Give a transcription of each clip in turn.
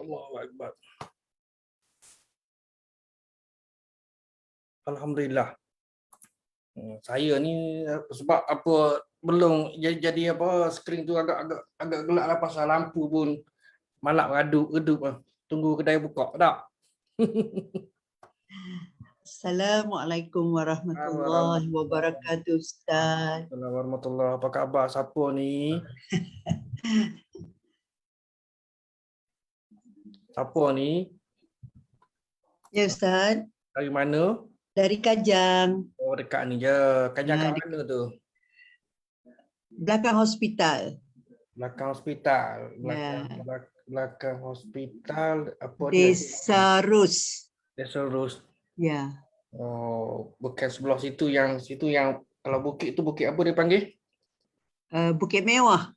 Allahu Akbar. Alhamdulillah. Saya ni sebab apa belum jadi apa skrin tu agak gelap lah pasal lampu pun malap redup lah. Tunggu kedai buka tak? Assalamualaikum warahmatullahi wabarakatuh, Ustaz. Assalamualaikum warahmatullahi. Apa khabar? Siapa ni? Siapa ni? Ya, Ustaz. Dari mana? Dari Kajang. Oh, dekat ni je. Kajang kat mana tu? Belakang hospital. Belakang hospital. Belakang hospital. Apa dia? Desa Rus. Desa Rus. Ya. Oh, bukan sebelah situ yang kalau bukit tu bukit apa dia panggil? Bukit Mewah.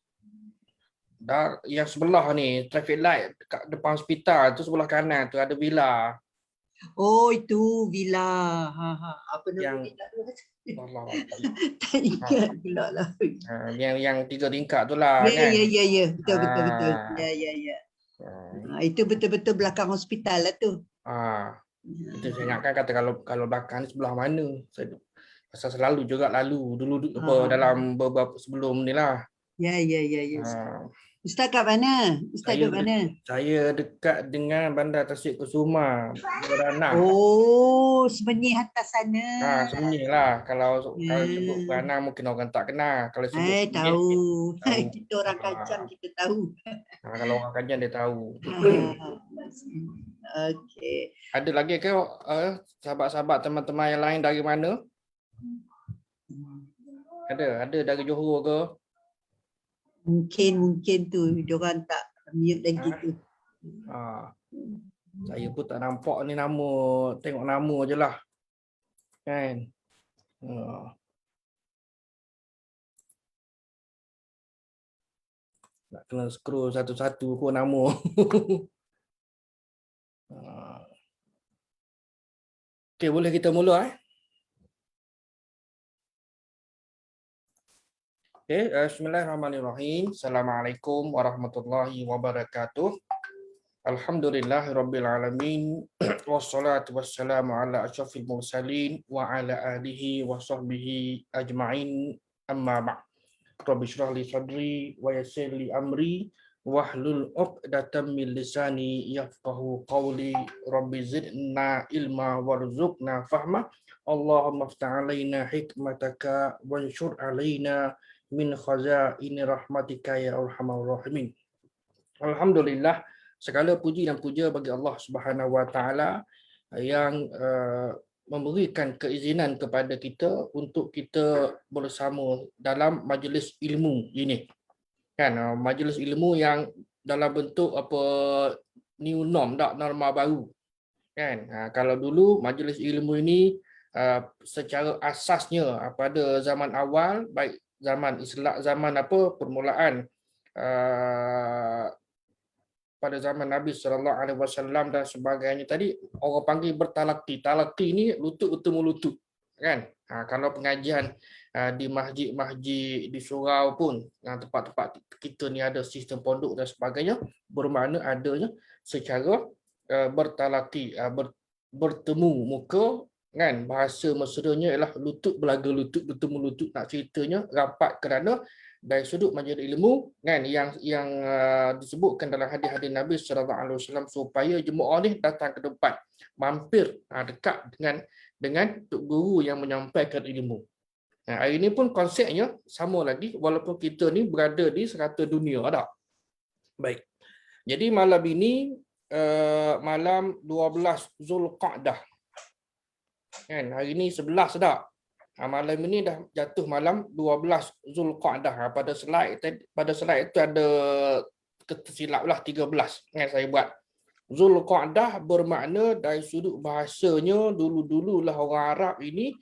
Dah yang sebelah ni traffic light dekat depan hospital tu sebelah kanan tu ada villa. Oh, itu villa. Apa nama Yang villa tu? Allah. Tak ingat pula lah. Yang 3 tingkat tu lah kan. Ya. Betul. Ya. Itu betul-betul belakang hospital lah tu. Itu saya ingatkan kata kalau belakang ni sebelah mana. Saya pasal selalu juga dulu apa dalam beberapa sebelum ni lah. Ya. Ustaz kat mana? Ustaz kat mana? Saya dekat dengan Bandar Tasik Kusuma, Beranang. Oh, Semenyih atas sana. Semenyih lah. Kalau sebut Beranang mungkin orang tak kenal. Kalau sebut tahu. Kita orang Kajang kita tahu. Kalau orang Kajang dia tahu. Okey. Ada lagi ke sahabat-sahabat teman-teman yang lain dari mana? Ada dari Johor ke? Mungkin tu diorang tak mute lagi tu. Saya pun tak nampak ni nama, tengok nama je lah. Kan? Nak kena scroll satu-satu pun nama. Okey, boleh kita mula Okay, bismillahirrahmanirrahim. Assalamualaikum warahmatullahi wabarakatuh. Alhamdulillahirabbil alamin. Wassalatu wassalamu ala asyrafil mursalin wa ala alihi wa sahbihi ajma'in. Amma ba'd. Rabbi shrah li sadri wa yassir li amri wahlul 'uqdatam min lisani yafqahu qawli. Rabbi zidna ilma warzuqna fahma. Allahumma iftah 'alaina hikmataka wanshur 'alaina min khazaini rahmatika ya arhamar rahimin. Alhamdulillah, segala puji dan puja bagi Allah Subhanahu wa taala yang memberikan keizinan kepada kita untuk kita bersama dalam majlis ilmu ini. Kan, majlis ilmu yang dalam bentuk apa new norm, tak norma baru. Kan? Kalau dulu majlis ilmu ini secara asasnya pada zaman awal, baik zaman Islam, permulaan pada zaman Nabi SAW dan sebagainya tadi, orang panggil bertalaqi. Talaqi ni lutut bertemu lutut, kan? Kalau pengajian di masjid-masjid, di surau pun, tempat-tempat kita ni ada sistem pondok dan sebagainya, bermakna adanya secara bertalaqi, bertemu muka, kan? Bahasa mesranya ialah lutut belaga lutut bertemu lutut. Nak ceritanya rapat kerana dari sudut majlis ilmu, kan, yang disebutkan dalam hadis-hadis Nabi SAW supaya jemaah ni datang ke depan, mampir dekat dengan tok guru yang menyampaikan ilmu. Hari ini pun konsepnya sama lagi walaupun kita ni berada di serata dunia, tak? Baik. Jadi malam ini malam 12 Zulqa'dah. Kan, hari ni 11 dah. Malam ini dah jatuh malam 12 Zulqa'dah. Pada slide itu ada ketersilap lah 13 yang saya buat. Zulqa'dah bermakna dari sudut bahasanya dulu-dululah orang Arab ini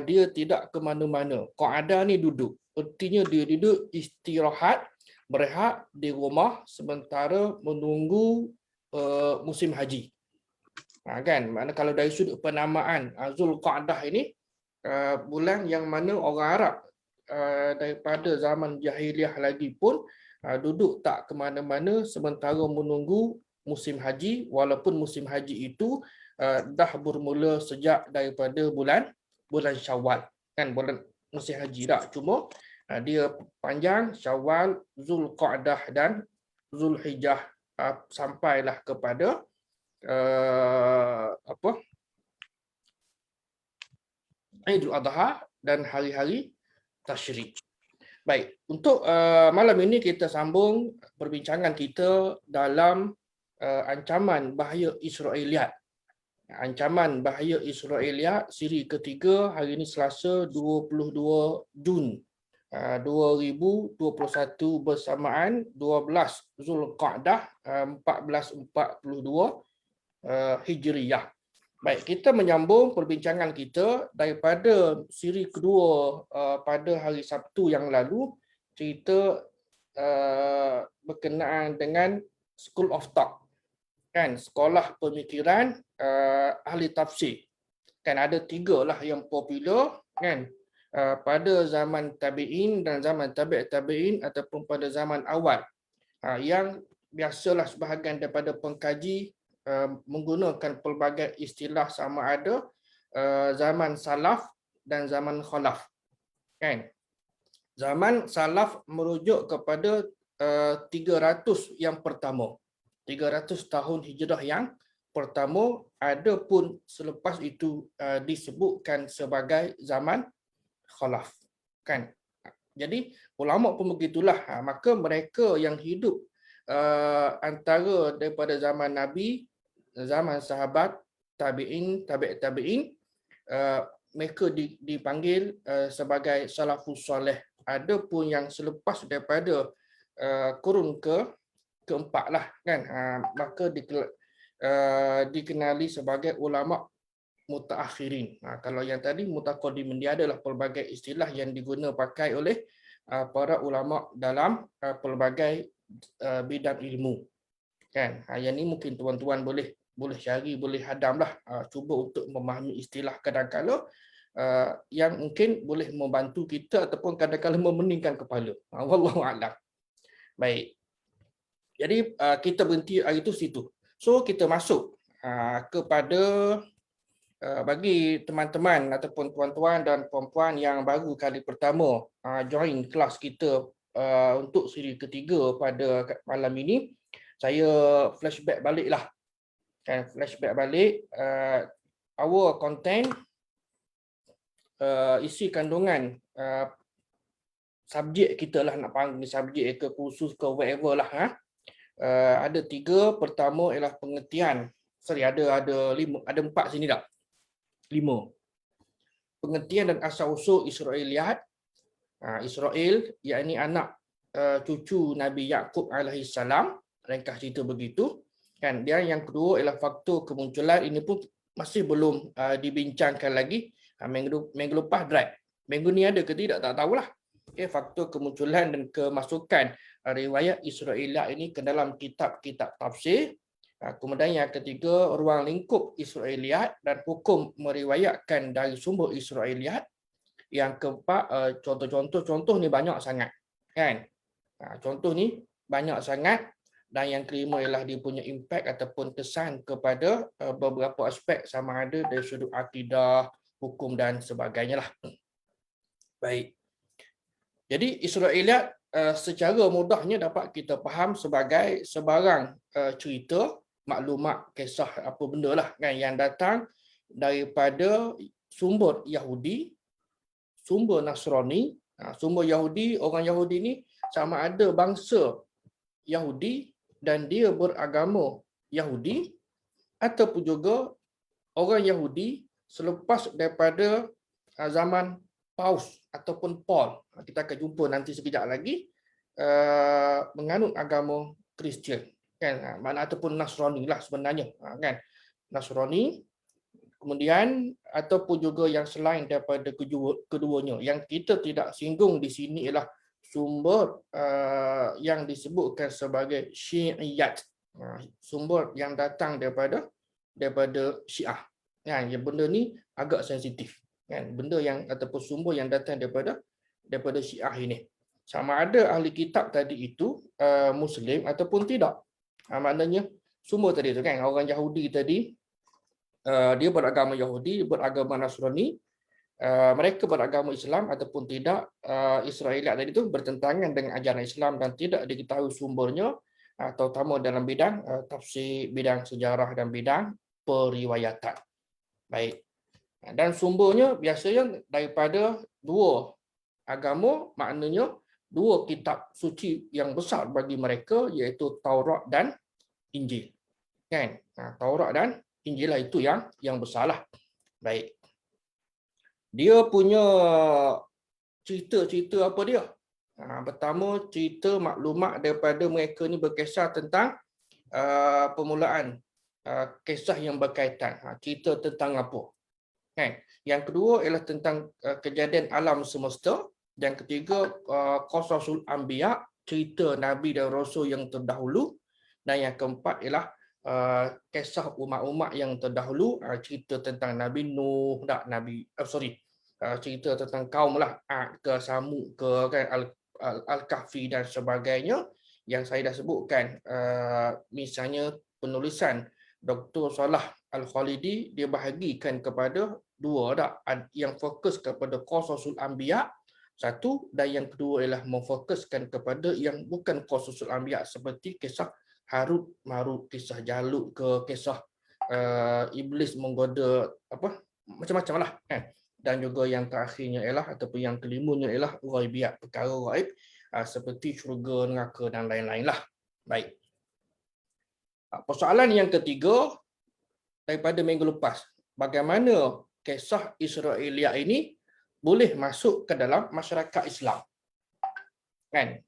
dia tidak ke mana-mana. Qa'adah ni duduk. Artinya dia duduk istirahat, berehat di rumah sementara menunggu musim haji. Kan, makna kalau dari sudut penamaan Zulqa'dah ini bulan yang mana orang Arab daripada zaman jahiliah lagi pun duduk tak ke mana-mana sementara menunggu musim haji, walaupun musim haji itu dah bermula sejak daripada bulan Syawal, kan, bulan musim haji dah. Cuma dia panjang Syawal, Zulqa'dah dan Zulhijjah sampailah kepada Aidul Adha dan hari-hari tasyrik. Baik, untuk malam ini kita sambung perbincangan kita dalam ancaman bahaya Israeliat. Ancaman bahaya Israeliat siri ketiga, hari ini Selasa 22 Jun 2021 bersamaan 12 Zulqa'dah 1442 Hijriyah. Baik, kita menyambung perbincangan kita daripada siri kedua pada hari Sabtu yang lalu, cerita berkenaan dengan School of Thought, kan, sekolah pemikiran ahli tafsir. Kan ada 3 lah yang popular, kan, pada zaman tabi'in dan zaman tabi' tabi'in ataupun pada zaman awal. Yang biasalah sebahagian daripada pengkaji menggunakan pelbagai istilah sama ada zaman salaf dan zaman khalaf, kan. Zaman salaf merujuk kepada 300 yang pertama, 300 tahun hijrah yang pertama, adapun selepas itu disebutkan sebagai zaman khalaf, kan. Jadi ulama pun begitulah. Maka mereka yang hidup antara daripada zaman Nabi, zaman sahabat, tabi'in, tabi' tabi'in, mereka dipanggil sebagai salafus soleh. Ada pun yang selepas daripada kurun keempat lah, kan, maka dikenali sebagai ulama mutaakhirin. Kalau yang tadi mutaqaddimin, dia adalah pelbagai istilah yang diguna pakai oleh para ulama dalam pelbagai bidang ilmu, kan. Yang ni mungkin tuan-tuan boleh cari, boleh hadamlah, cuba untuk memahami istilah kadang-kala yang mungkin boleh membantu kita ataupun kadang-kala memeningkan kepala. Wallahu a'lam. Baik. Jadi kita berhenti hari itu situ. So kita masuk kepada bagi teman-teman ataupun tuan-tuan dan puan-puan yang baru kali pertama join kelas kita untuk siri ketiga pada malam ini, saya flashback baliklah. Kan, flashback balik our content, isi kandungan subjek kita lah, nak panggil subjek ke kursus ke whatever lah. Ada 3. Pertama ialah pengertian. Ada 5, ada 4 sini tak? 5. Pengertian dan asal-usul Israeliat. Israel, yakni anak cucu Nabi Yaqub alaihi salam, ringkas cerita begitu, kan. Dia yang kedua ialah faktor kemunculan. Ini pun masih belum dibincangkan lagi. Minggu lepas drag. Minggu ni ada ke tidak, tak tahulah. Okay, faktor kemunculan dan kemasukan riwayat Israeliat ini ke dalam kitab-kitab tafsir. Kemudian yang ketiga, ruang lingkup Israeliat dan hukum meriwayatkan dari sumber Israeliat. Yang keempat, contoh ni banyak sangat, kan. Contoh ni banyak sangat. Dan yang kelima ialah dia punya impact ataupun kesan kepada beberapa aspek, sama ada dari sudut akidah, hukum dan sebagainya lah. Baik. Jadi Israeliat secara mudahnya dapat kita faham sebagai sebarang cerita, maklumat, kisah apa benda lah, kan, yang datang daripada sumber Yahudi, sumber Nasrani. Sumber Yahudi, orang Yahudi ni sama ada bangsa Yahudi dan dia beragama Yahudi, ataupun juga orang Yahudi selepas daripada zaman Paus ataupun Paul, kita akan jumpa nanti sekejap lagi, menganut agama Kristian, kan, mana ataupun Nasrani lah sebenarnya, kan, Nasrani. Kemudian ataupun juga yang selain daripada keduanya. Yang kita tidak singgung di sini ialah sumber yang disebutkan sebagai Syi'iyat, sumber yang datang daripada Syiah. Kan, yang benda ni agak sensitif, kan, benda yang ataupun sumber yang datang daripada Syiah ini. Sama ada ahli kitab tadi itu Muslim ataupun tidak. Maknanya sumber tadi tu kan, orang Yahudi tadi dia beragama Yahudi, beragama Nasrani, mereka beragama Islam ataupun tidak, Israeliat tadi itu bertentangan dengan ajaran Islam dan tidak diketahui sumbernya, terutama dalam bidang tafsir, bidang sejarah dan bidang periwayatan. Baik. Dan sumbernya biasanya daripada dua agama, maknanya dua kitab suci yang besar bagi mereka, iaitu Taurat dan Injil. Kan? Taurat dan Injil lah itu yang besarlah. Baik. Dia punya cerita-cerita apa dia? Pertama, cerita maklumat daripada mereka ni berkisar tentang permulaan kisah yang berkaitan. Cerita tentang apa? Kan? Yang kedua ialah tentang kejadian alam semesta. Yang ketiga, Qasasul Anbiya, cerita Nabi dan Rasul yang terdahulu. Dan yang keempat ialah kisah umat-umat yang terdahulu, cerita tentang Nabi Nuh, cerita tentang kaum lah, ke Samud, ke kan, Al-Kahfi dan sebagainya yang saya dah sebutkan. Misalnya penulisan Dr. Salah Al-Khalidi, dia bahagikan kepada dua dah, yang fokus kepada Qasasul Anbiya satu, dan yang kedua ialah memfokuskan kepada yang bukan Qasasul Anbiya seperti kisah Harut Marut, kisah Jalut ke kisah iblis menggoda apa macam-macam lah kan. Dan juga yang terakhirnya ialah ataupun yang kelimanya ialah ghaibiyat, perkara ghaib seperti syurga, neraka dan lain-lain lah. Baik. Persoalan yang ketiga daripada minggu lepas, bagaimana kisah Israeliat ini boleh masuk ke dalam masyarakat Islam? Kan?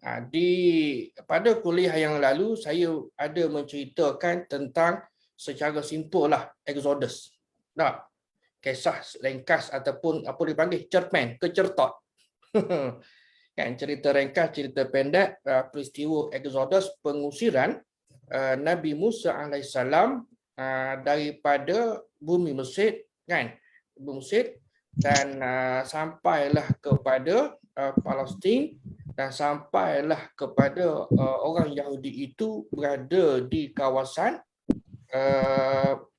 Pada kuliah yang lalu saya ada menceritakan tentang secara simpul lah Exodus. Nah, kisah ringkas ataupun apa dipanggil cerpen, kecertot. Kan, cerita ringkas, cerita pendek peristiwa Exodus, pengusiran Nabi Musa alaihissalam daripada bumi Mesir, kan? Bumi Mesir, dan sampailah kepada Palestin, dan sampailah kepada orang Yahudi itu berada di kawasan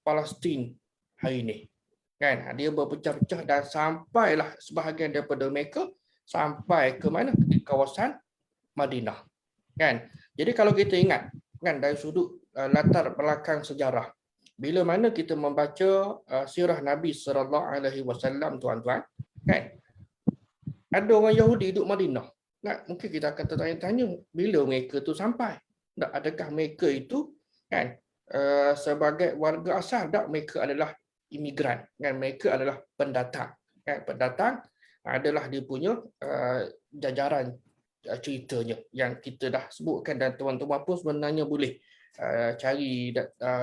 Palestin hari ini. Kan? Dia berpecah-pecah dan sampailah sebahagian daripada mereka sampai ke mana? Di kawasan Madinah. Kan? Jadi kalau kita ingat kan dari sudut latar belakang sejarah, bila mana kita membaca sirah Nabi SAW, tuan-tuan, kan? Ada orang Yahudi duduk Madinah. Mungkin kita akan tertanya-tanya, bila mereka tu sampai? Adakah mereka itu kan sebagai warga asal? Tak, mereka adalah imigran, kan? Mereka adalah pendatang. Kan? Pendatang adalah dia punya jajaran ceritanya yang kita dah sebutkan, dan tuan-tuan pun sebenarnya boleh cari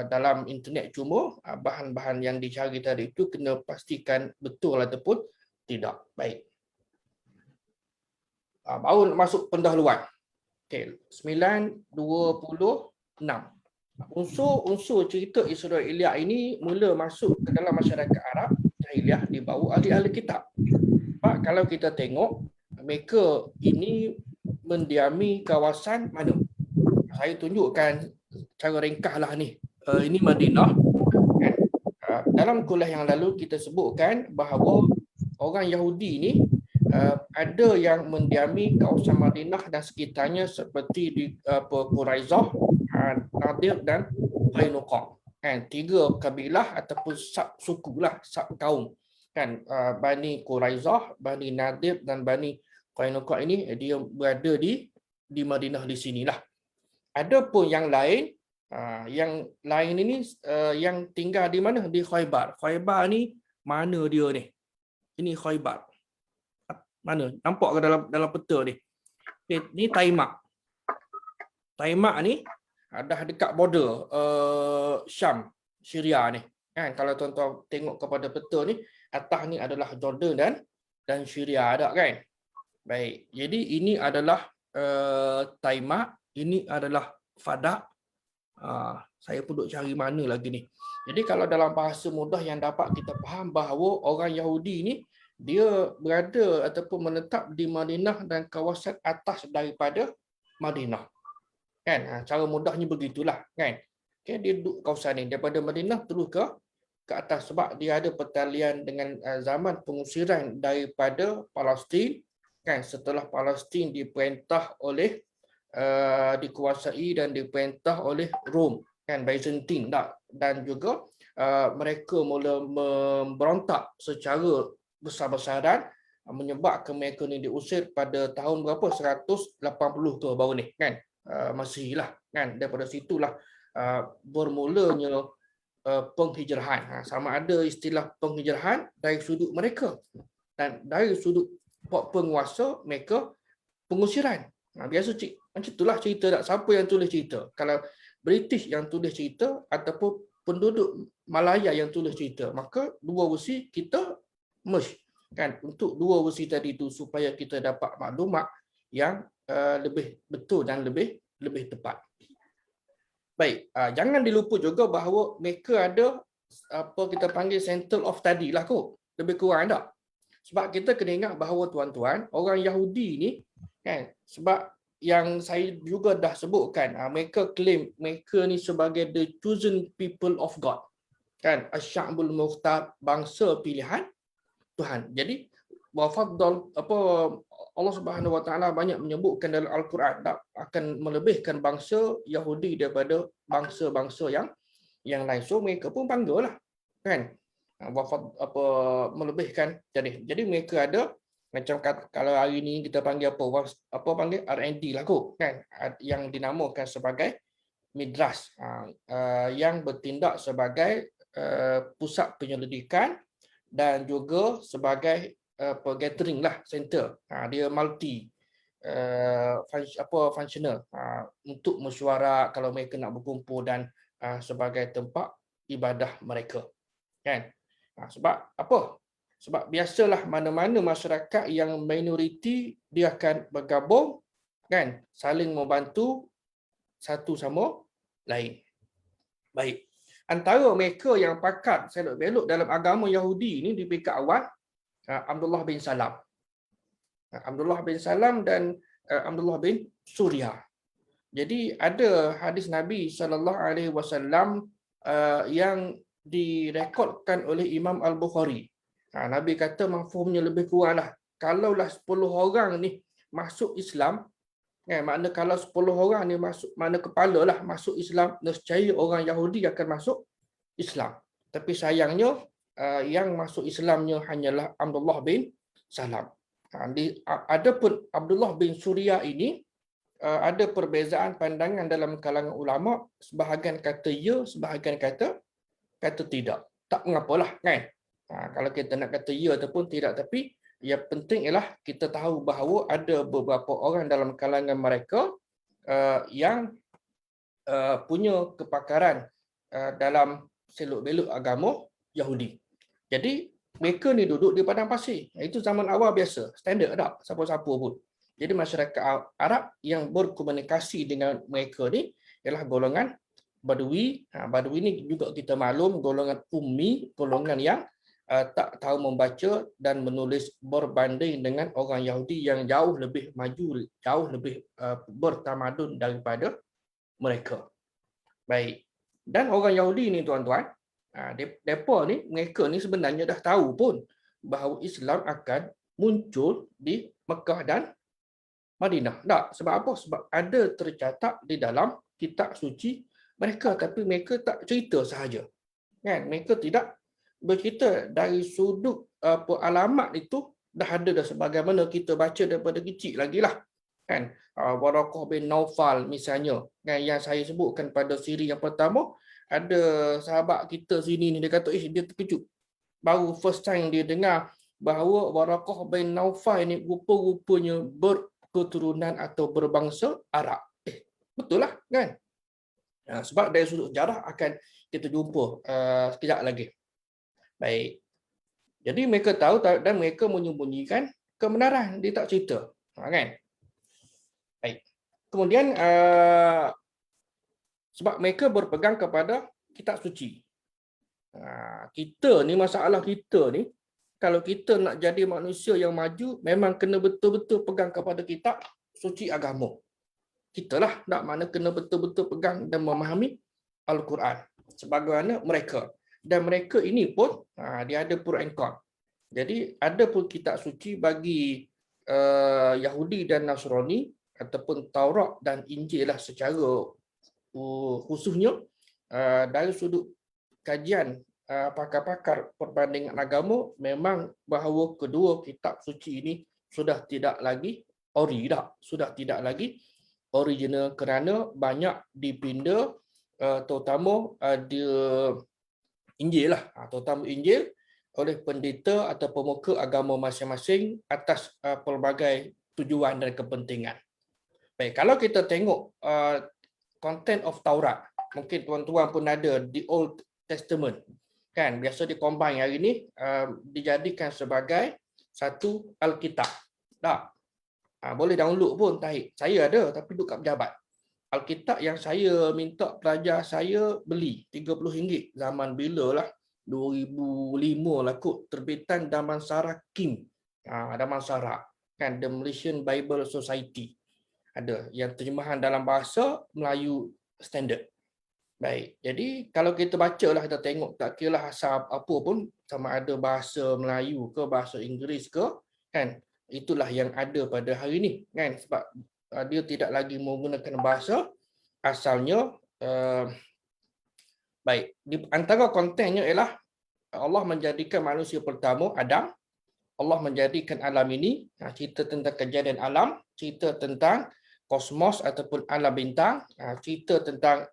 dalam internet. Cuma bahan-bahan yang dicari tadi itu kena pastikan betul ataupun tidak. Baik. Baru masuk pendahuluan. Okey, 9:26. Unsur-unsur cerita Israeliat ini mula masuk ke dalam masyarakat Arab jahiliah di bawah ahli-ahli kitab. Sebab kalau kita tengok, mereka ini mendiami kawasan mana? Saya tunjukkan cara ringkaslah ni. Ini Madinah. Dalam kuliah yang lalu kita sebutkan bahawa orang Yahudi ni ada yang mendiami kawasan Madinah dan sekitarnya seperti di Quraizah, Nadir dan Qainuqa. Kan, tiga kabilah ataupun suku lah, kaum. Kan, Bani Quraizah, Bani Nadir dan Bani Qainuqa ini dia berada di Madinah di sinilah. Ada pun yang lain ini yang tinggal di mana? Di Khaybar. Khaybar ni mana dia ni? Ini Khaybar. Mana? Nampak ke dalam peta ni? Ni Taimak. Taimak ni dah dekat border Syam, Syria ni. Kan, kalau tuan-tuan tengok kepada peta ni, atas ni adalah Jordan dan Syria ada kan? Baik. Jadi ini adalah Taimak, ini adalah Fadak. Saya pun duk cari mana lagi ni. Jadi kalau dalam bahasa mudah yang dapat kita faham bahawa orang Yahudi ni dia berada ataupun menetap di Madinah dan kawasan atas daripada Madinah. Kan? Cara mudahnya begitulah, kan? Okay, dia duduk kawasan ni daripada Madinah terus ke atas sebab dia ada pertalian dengan zaman pengusiran daripada Palestin, kan, setelah Palestin diperintah oleh dikuasai dan diperintah oleh Rom, kan, Byzantine tak, dan juga mereka mula memberontak secara besar-besaran, menyebabkan mereka ni diusir pada tahun berapa, 180 ke baru ni, kan, Masihi lah, kan. Daripada situlah bermulanya penghijrahan. Sama ada istilah penghijrahan dari sudut mereka dan dari sudut penguasa mereka pengusiran. Biasa macam itulah cerita tak, siapa yang tulis cerita. Kalau British yang tulis cerita ataupun penduduk Malaya yang tulis cerita, maka dua versi kita merge, kan, untuk dua versi tadi itu supaya kita dapat maklumat yang lebih betul dan lebih tepat. Baik, jangan dilupa juga bahawa mereka ada apa kita panggil center of study lah kot. Lebih kurang tak? Sebab kita kena ingat bahawa tuan-tuan, orang Yahudi ni, kan, sebab yang saya juga dah sebutkan, mereka claim mereka ni sebagai the chosen people of God. Kan, Asy'abul Mukhtar, bangsa pilihan Tuhan. Jadi wafadhal apa Allah Subhanahu Wa Taala banyak menyebutkan dalam Al-Quran akan melebihkan bangsa Yahudi daripada bangsa-bangsa yang lain. So mereka pun banggalah, kan, apa melebihkan. Jadi mereka ada macam kalau hari ni kita panggil apa panggil R&D lah kot, kan, yang dinamakan sebagai midras, yang bertindak sebagai pusat penyelidikan dan juga sebagai gathering lah center. Dia multi functional untuk mesyuarat kalau mereka nak berkumpul dan sebagai tempat ibadah mereka, kan. Sebab apa? Sebab biasalah mana-mana masyarakat yang minoriti dia akan bergabung, kan, saling membantu satu sama lain. Baik. Antara mereka yang pakar selok belok dalam agama Yahudi ni di peringkat awal, Abdullah bin Salam. Abdullah bin Salam dan Abdullah bin Surya. Jadi ada hadis Nabi SAW yang direkodkan oleh Imam Al-Bukhari. Nabi kata mafhumnya lebih kuranglah, kalaulah 10 orang ni masuk Islam, makna kalau 10 orang ni masuk, mana kepala lah masuk Islam, nescaya orang Yahudi akan masuk Islam. Tapi sayangnya yang masuk Islamnya hanyalah Abdullah bin Salam. Adapun Abdullah bin Surya ini ada perbezaan pandangan dalam kalangan ulama, sebahagian kata ya, sebahagian kata tidak. Tak mengapalah, kan. Kalau kita nak kata ya ataupun tidak, tapi yang penting ialah kita tahu bahawa ada beberapa orang dalam kalangan mereka yang punya kepakaran dalam selok-belok agama Yahudi. Jadi mereka ni duduk di padang pasir. Itu zaman awal biasa, standard tak siapa-siapa pun. Jadi masyarakat Arab yang berkomunikasi dengan mereka ni ialah golongan Badui. Badui ni juga kita maklum golongan ummi, golongan yang tak tahu membaca dan menulis, berbanding dengan orang Yahudi yang jauh lebih maju, jauh lebih bertamadun daripada mereka. Baik. Dan orang Yahudi ni tuan-tuan, mereka ni sebenarnya dah tahu pun bahawa Islam akan muncul di Mekah dan Madinah. Tak, sebab apa? Sebab ada tercatat di dalam kitab suci mereka, tapi mereka tak cerita sahaja. Kan? Mereka tidak bercerita dari sudut alamat itu dah ada dah, sebagaimana kita baca daripada kecil lagi lah, kan. Waraqah bin Naufal misalnya, kan, yang saya sebutkan pada siri yang pertama, ada sahabat kita sini ni dia kata dia terkejut baru first time dia dengar bahawa Waraqah bin Naufal ni rupa-rupanya berketurunan atau berbangsa Arab. Betul lah, kan. Sebab dari sudut sejarah akan kita jumpa sekejap lagi. Baik. Jadi mereka tahu dan mereka menyembunyikan kebenaran, dia tak cerita. Kan? Baik. Kemudian sebab mereka berpegang kepada kitab suci. Kita ni, masalah kita ni, kalau kita nak jadi manusia yang maju, memang kena betul-betul pegang kepada kitab suci agama. Kita lah nak mana kena betul-betul pegang dan memahami Al-Quran sebagaimana mereka, dan mereka ini pun dia ada pro and con. Jadi ada pun kitab suci bagi Yahudi dan Nasrani ataupun Taurat dan Injil lah secara khususnya dari sudut kajian pakar-pakar perbandingan agama, memang bahawa kedua kitab suci ini sudah tidak lagi original kerana banyak dipinda, terutama ada Injil lah, terutama Injil oleh pendeta atau pemuka agama masing-masing atas pelbagai tujuan dan kepentingan. Baik, kalau kita tengok content of Taurat, mungkin tuan-tuan pun ada di Old Testament, kan biasa dikombine hari ini, dijadikan sebagai satu Alkitab. Tak, boleh download pun tarik. Saya ada tapi duduk kat pejabat. Alkitab yang saya minta pelajar saya beli RM30 zaman bila lah, 2005 lah kot, terbitan Damansara Kim. Damansara kan, The Malaysian Bible Society. Ada yang terjemahan dalam bahasa Melayu standard. Baik, jadi kalau kita baca lah, kita tengok, tak kira lah asal apa pun, sama ada bahasa Melayu ke bahasa Inggeris ke, kan, itulah yang ada pada hari ini, kan, sebab dia tidak lagi menggunakan bahasa asalnya. Baik, di antara kontennya ialah Allah menjadikan manusia pertama, Adam. Allah menjadikan alam ini, cerita tentang kejadian alam, cerita tentang kosmos ataupun alam bintang, cerita tentang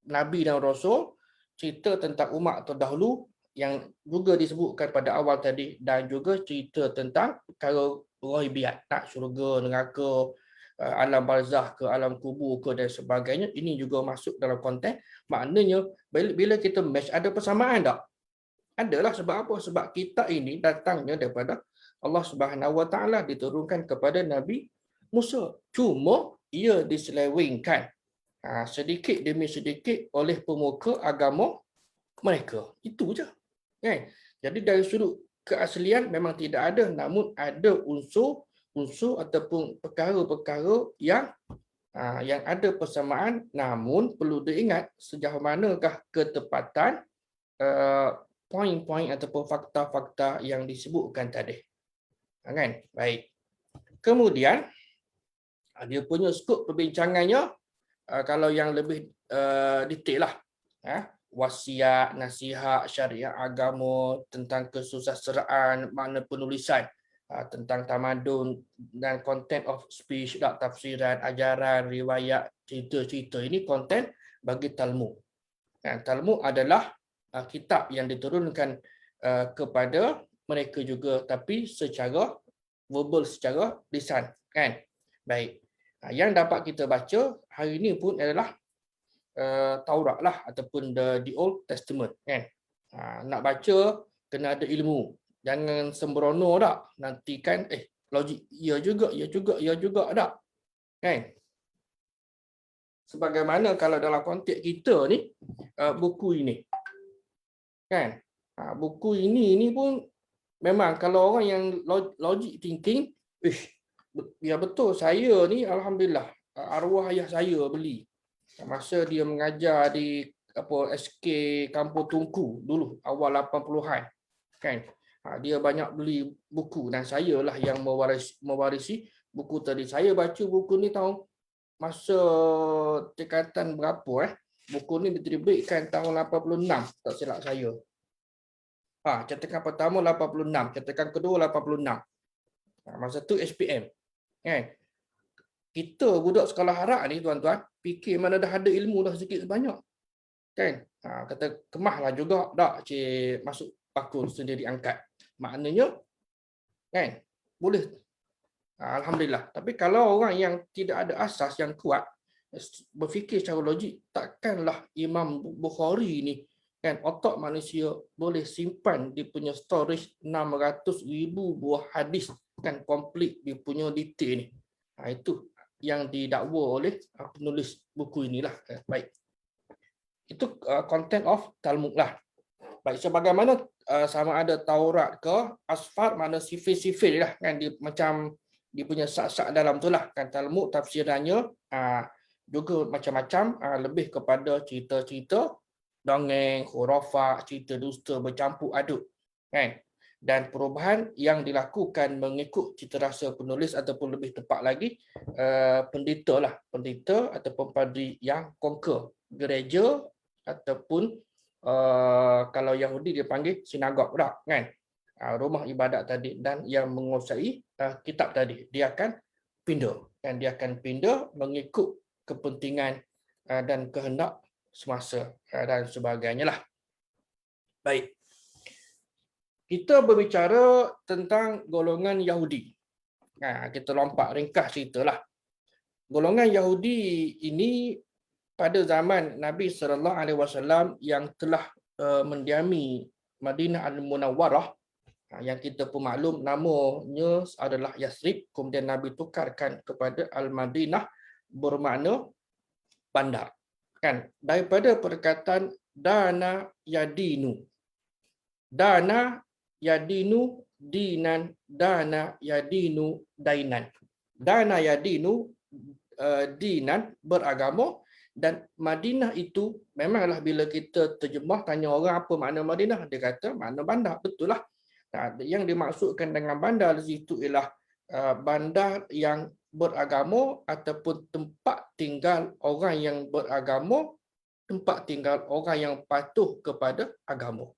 Nabi dan Rasul, cerita tentang umat terdahulu yang juga disebutkan pada awal tadi, dan juga cerita tentang perkara ghaibiyat, tak, syurga, neraka, alam barzah ke, alam kubur ke dan sebagainya. Ini juga masuk dalam konten. Maknanya bila kita match, ada persamaan tak? Adalah. Sebab apa? Sebab kitab ini datangnya daripada Allah Subhanahu Wa Taala, diturunkan kepada Nabi Musa. Cuma ia diselewengkan sedikit demi sedikit oleh pemuka agama mereka. Itu je. Jadi dari sudut keaslian memang tidak ada, namun ada unsur ataupun perkara-perkara yang ada persamaan, namun perlu diingat sejauh manakah ketepatan poin-poin ataupun fakta-fakta yang disebutkan tadi. Kan? Baik. Kemudian dia punya skop perbincangannya, kalau yang lebih detail lah, wasiat, nasihat, syariat agama, tentang kesusasteraan, makna penulisan, tentang tamadun dan content of speech, tafsiran, ajaran, riwayat, cerita-cerita. Ini konten bagi Talmud. Talmud adalah kitab yang diturunkan kepada mereka juga, tapi secara verbal, secara lisan, kan. Baik. Yang dapat kita baca hari ini pun adalah Taurat lah, ataupun the Old Testament, kan. Nak baca kena ada ilmu. Jangan sembrono tak. Nanti kan logik ya juga tak. Kan? Sebagaimana kalau dalam konteks kita ni, buku ini. Kan? Buku ini pun memang kalau orang yang logic thinking, ya betul, saya ni alhamdulillah arwah ayah saya beli masa dia mengajar di SK Kampung Tungku dulu awal 80-an, kan. Dia banyak beli buku dan saya lah yang mewarisi buku tadi. Saya baca buku ni tahun masa tingkatan berapa buku ni diterbitkan tahun 86, tak silap saya. Cetakan pertama 86, cetakan kedua 86. Masa tu SPM, kan. Kita budak sekolah harap ni tuan-tuan, fikir mana dah ada ilmu dah sedikit sebanyak, kan. Kata kemahlah juga tak cik masuk bakul sendiri angkat. Maknanya, kan, boleh. Alhamdulillah. Tapi kalau orang yang tidak ada asas yang kuat, berfikir secara logik, takkanlah Imam Bukhari ni, kan, otak manusia boleh simpan dia punya storage 600,000 buah hadis, kan, komplit dia punya detail ni. Itu yang didakwa oleh penulis buku inilah. Baik. Itu content of Talmud lah. Baik, sebagaimana sama ada Taurat ke Asfar, mana sifil-sifil lah, kan, dia macam dia punya sak-sak dalam tu lah, kan. Talmud tafsirannya juga macam-macam, lebih kepada cerita-cerita dongeng, khurafat, cerita dusta bercampur aduk, kan? Dan perubahan yang dilakukan mengikut cita-rasa penulis ataupun lebih tepat lagi pendeta ataupun padri yang conquer gereja ataupun kalau Yahudi dia panggil sinagog dah, kan? Rumah ibadat tadi, dan yang menguasai kitab tadi dia akan pindah, dan dia akan pindah mengikut kepentingan dan kehendak semasa dan sebagainya lah. Baik. Kita berbicara tentang golongan Yahudi. Kita lompat ringkas ceritalah. Golongan Yahudi ini pada zaman Nabi SAW yang telah mendiami Madinah Al-Munawwarah, yang kita pun maklum namanya adalah Yasrib, kemudian Nabi tukarkan kepada Al-Madinah, bermakna bandar. Kan? Daripada perkataan dana yadinu. Dana yadinu dinan, dana yadinu dainan. Dana yadinu dinan, beragama, dan Madinah itu memanglah bila kita terjemah tanya orang apa makna Madinah, dia kata makna bandar. Betul lah. Yang dimaksudkan dengan bandar di situ ialah bandar yang beragama ataupun tempat tinggal orang yang beragama, tempat tinggal orang yang patuh kepada agama.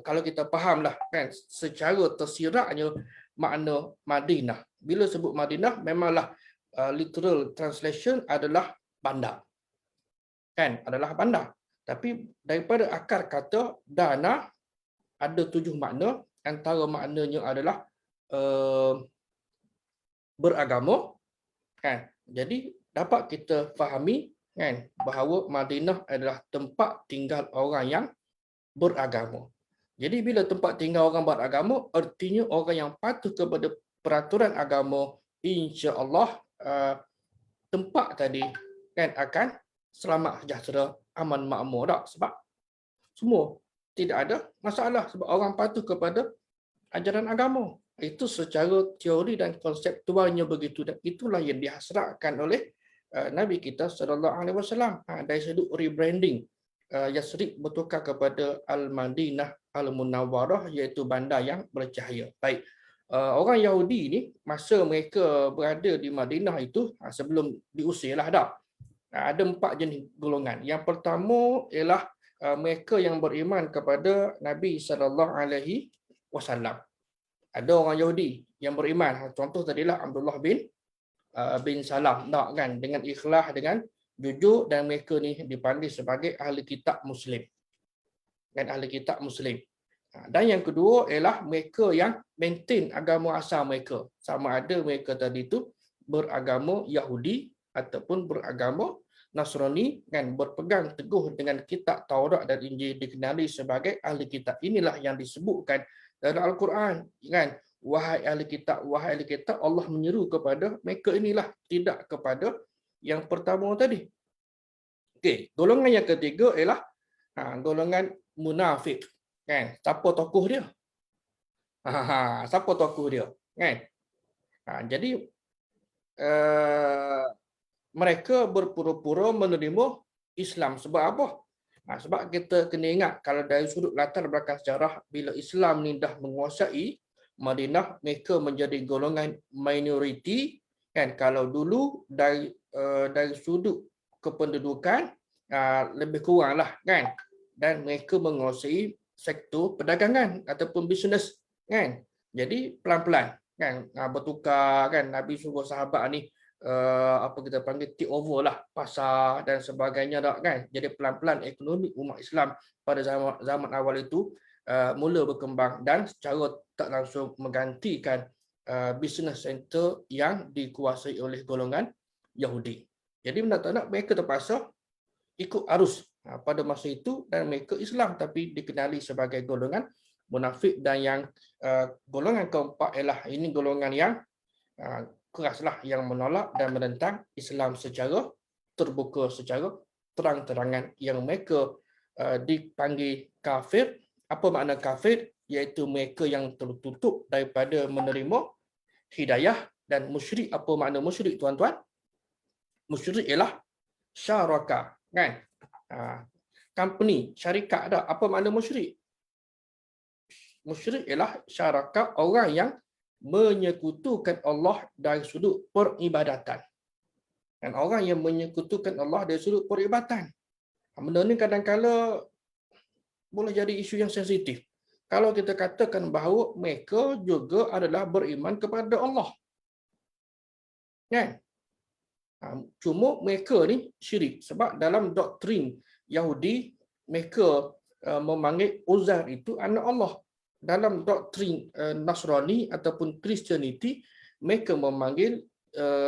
Kalau kita fahamlah kan secara tersiratnya makna Madinah. Bila sebut Madinah memanglah literal translation adalah bandar. Kan, adalah bandar. Tapi daripada akar kata dana ada 7 makna, antara maknanya adalah beragama, kan. Jadi dapat kita fahami kan bahawa Madinah adalah tempat tinggal orang yang beragama. Jadi bila tempat tinggal orang beragama, artinya orang yang patuh kepada peraturan agama, insya-Allah tempat tadi kan akan selamat sejahtera, aman makmur tak? Sebab semua tidak ada masalah sebab orang patuh kepada ajaran agama. Itu secara teori dan konseptualnya begitu, dan itulah yang dihasratkan oleh Nabi kita SAW dari sudut rebranding. Yasrib bertukar kepada Al-Madinah Al-Munawwarah, iaitu bandar yang bercahaya. Baik. Orang Yahudi ni masa mereka berada di Madinah itu sebelum diusirlah dah. Ada 4 jenis golongan. Yang pertama ialah mereka yang beriman kepada Nabi SAW. Ada orang Yahudi yang beriman. Contoh tadilah Abdullah bin Salam, tak kan, dengan ikhlas, dengan jujur, dan mereka ni dipanggil sebagai ahli kitab Muslim. Dan ahli kitab Muslim. Dan yang kedua ialah mereka yang maintain agama asal mereka. Sama ada mereka tadi itu beragama Yahudi ataupun beragama Nasrani, kan, berpegang teguh dengan kitab Taurat dan Injil, dikenali sebagai ahli kitab. Inilah yang disebutkan dalam Al-Quran, kan. Wahai ahli kitab, Allah menyeru kepada mereka inilah, tidak kepada yang pertama tadi. Okey, golongan yang ketiga ialah golongan munafik, kan. Siapa tokoh dia? Siapa tokoh dia, kan? Jadi mereka berpura-pura menerima Islam. Sebab apa? Sebab kita kena ingat, kalau dari sudut latar belakang sejarah, bila Islam ni dah menguasai Madinah, mereka menjadi golongan minoriti, kan. Kalau dulu dari sudut kependudukan lebih kuranglah, kan, dan mereka menguasai sektor perdagangan ataupun bisnes, kan. Jadi pelan-pelan, kan, bertukar, kan. Nabi suruh sahabat ni apa kita panggil take over lah pasar dan sebagainya, tak kan. Jadi pelan-pelan ekonomi umat Islam pada zaman awal itu mula berkembang dan secara tak langsung menggantikan business center yang dikuasai oleh golongan Yahudi. Jadi nak tak nak mereka terpaksa ikut arus pada masa itu, dan mereka Islam tapi dikenali sebagai golongan munafik. Dan yang golongan keempat ialah ini golongan yang keraslah, yang menolak dan menentang Islam secara terbuka, secara terang-terangan, yang mereka dipanggil kafir. Apa makna kafir? Iaitu mereka yang tertutup daripada menerima hidayah. Dan musyrik, apa makna musyrik, tuan-tuan? Musyrik ialah syaraka, kan? Company, syarikat ada. Apa makna musyrik? Musyrik ialah syaraka orang yang menyekutukan Allah dari sudut peribadatan. Dan orang yang menyekutukan Allah dari sudut peribadatan. Benda ni kadang-kala boleh jadi isu yang sensitif. Kalau kita katakan bahawa mereka juga adalah beriman kepada Allah. Kan? Cuma mereka ni syirik. Sebab dalam doktrin Yahudi, mereka memanggil Uzair itu anak Allah. Dalam doktrin Nasrani ataupun Christianity, mereka memanggil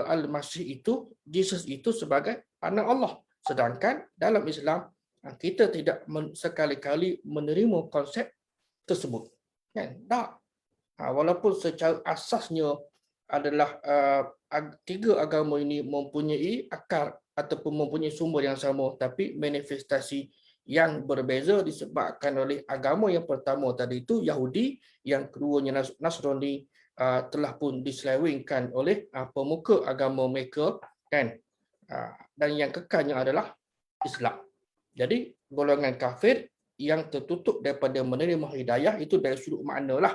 Al-Masih itu, Jesus itu sebagai anak Allah. Sedangkan dalam Islam, kita tidak sekali-kali menerima konsep tersebut. Kan? Tak. Walaupun secara asasnya adalah tiga agama ini mempunyai akar ataupun mempunyai sumber yang sama, tapi manifestasi yang berbeza disebabkan oleh agama yang pertama tadi itu Yahudi, yang keduanya Nasrani, telah pun diselewengkan oleh pemuka agama mereka, kan? Dan yang kekalnya adalah Islam. Jadi golongan kafir yang tertutup daripada menerima hidayah itu dari sudut makna lah.